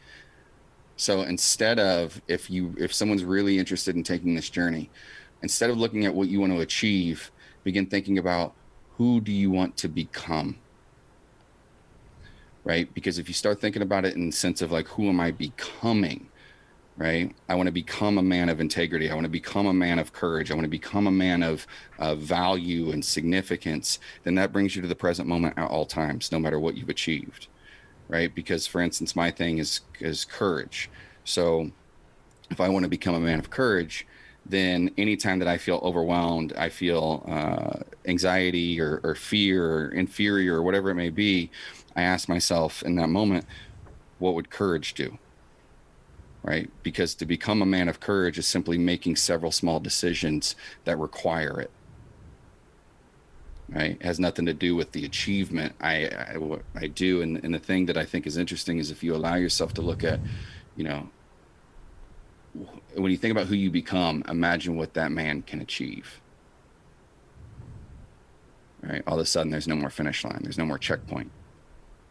So instead of, if someone's really interested in taking this journey, instead of looking at what you want to achieve, begin thinking about, who do you want to become? Right? Because if you start thinking about it in the sense of like, who am I becoming? Right? I want to become a man of integrity. I want to become a man of courage. I want to become a man of value and significance. Then that brings you to the present moment at all times, no matter what you've achieved. Right? Because, for instance, my thing is courage. So if I want to become a man of courage, then anytime that I feel overwhelmed, I feel anxiety or fear or inferior or whatever it may be, I ask myself in that moment, what would courage do? Right? Because to become a man of courage is simply making several small decisions that require it. Right? It has nothing to do with the achievement I do. And the thing that I think is interesting is if you allow yourself to look at, when you think about who you become, imagine what that man can achieve. Right? All of a sudden, there's no more finish line. There's no more checkpoint.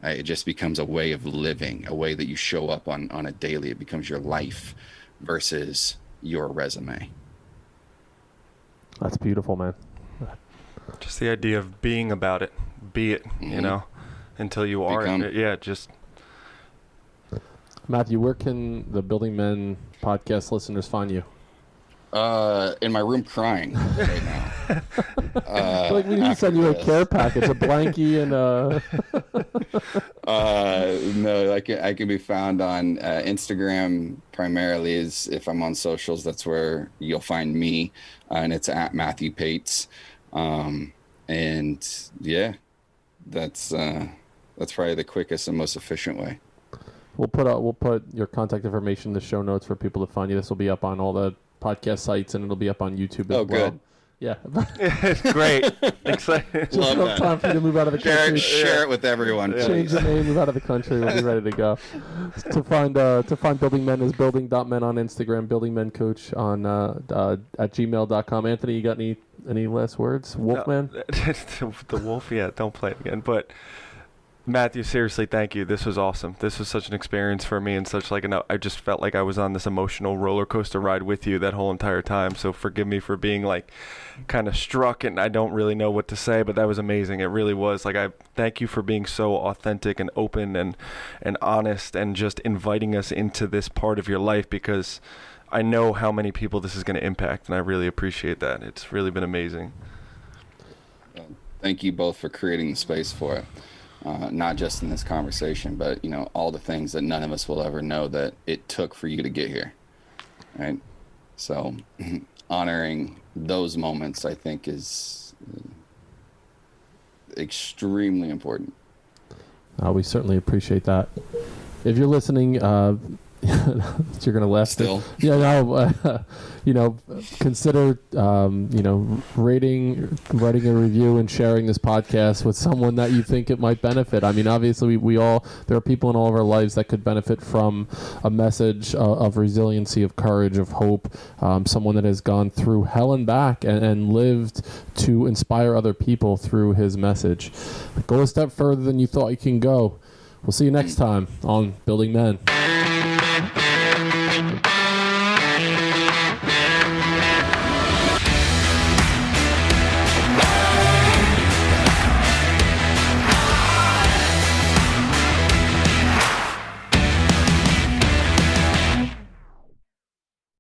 It just becomes a way of living, a way that you show up on a daily. It becomes your life versus your resume. That's beautiful, man. Just the idea of being about it. Be it, until you are. Yeah, just... Matthew, where can the Building Men podcast listeners find you? In my room crying right now. Like we need to send you a care package, a blankie and no, I can be found on Instagram primarily. Is if I'm on socials, that's where you'll find me, and it's at Matthew Paetz. And yeah, that's probably the quickest and most efficient way. We'll put your contact information in the show notes for people to find you. This will be up on all the podcast sites, and it'll be up on YouTube as well. Good. Yeah. Great. Excited. Just enough time for you to move out of the country. Share it with everyone. Change the name, move out of the country. We'll be ready to go. To find Building Men is building.men on Instagram, Building Men Coach on at gmail.com. Anthony, you got any last words? Wolfman? No, the wolf, yeah, don't play it again. But Matthew, seriously, thank you. This was awesome. This was such an experience for me, and such I just felt like I was on this emotional roller coaster ride with you that whole entire time. So forgive me for being kind of struck, and I don't really know what to say, but that was amazing. It really was. I thank you for being so authentic and open and honest, and just inviting us into this part of your life, because I know how many people this is going to impact, and I really appreciate that. It's really been amazing. Thank you both for creating the space for it. Not just in this conversation, but all the things that none of us will ever know that it took for you to get here, right? So honoring those moments, I think, is extremely important. We certainly appreciate that. If you're listening, you're gonna laugh still. Consider writing a review and sharing this podcast with someone that you think it might benefit. I mean, obviously there are people in all of our lives that could benefit from a message of resiliency, of courage, of hope, someone that has gone through hell and back and lived to inspire other people through his message. Go a step further than you thought you can go. We'll see you next time on Building Men.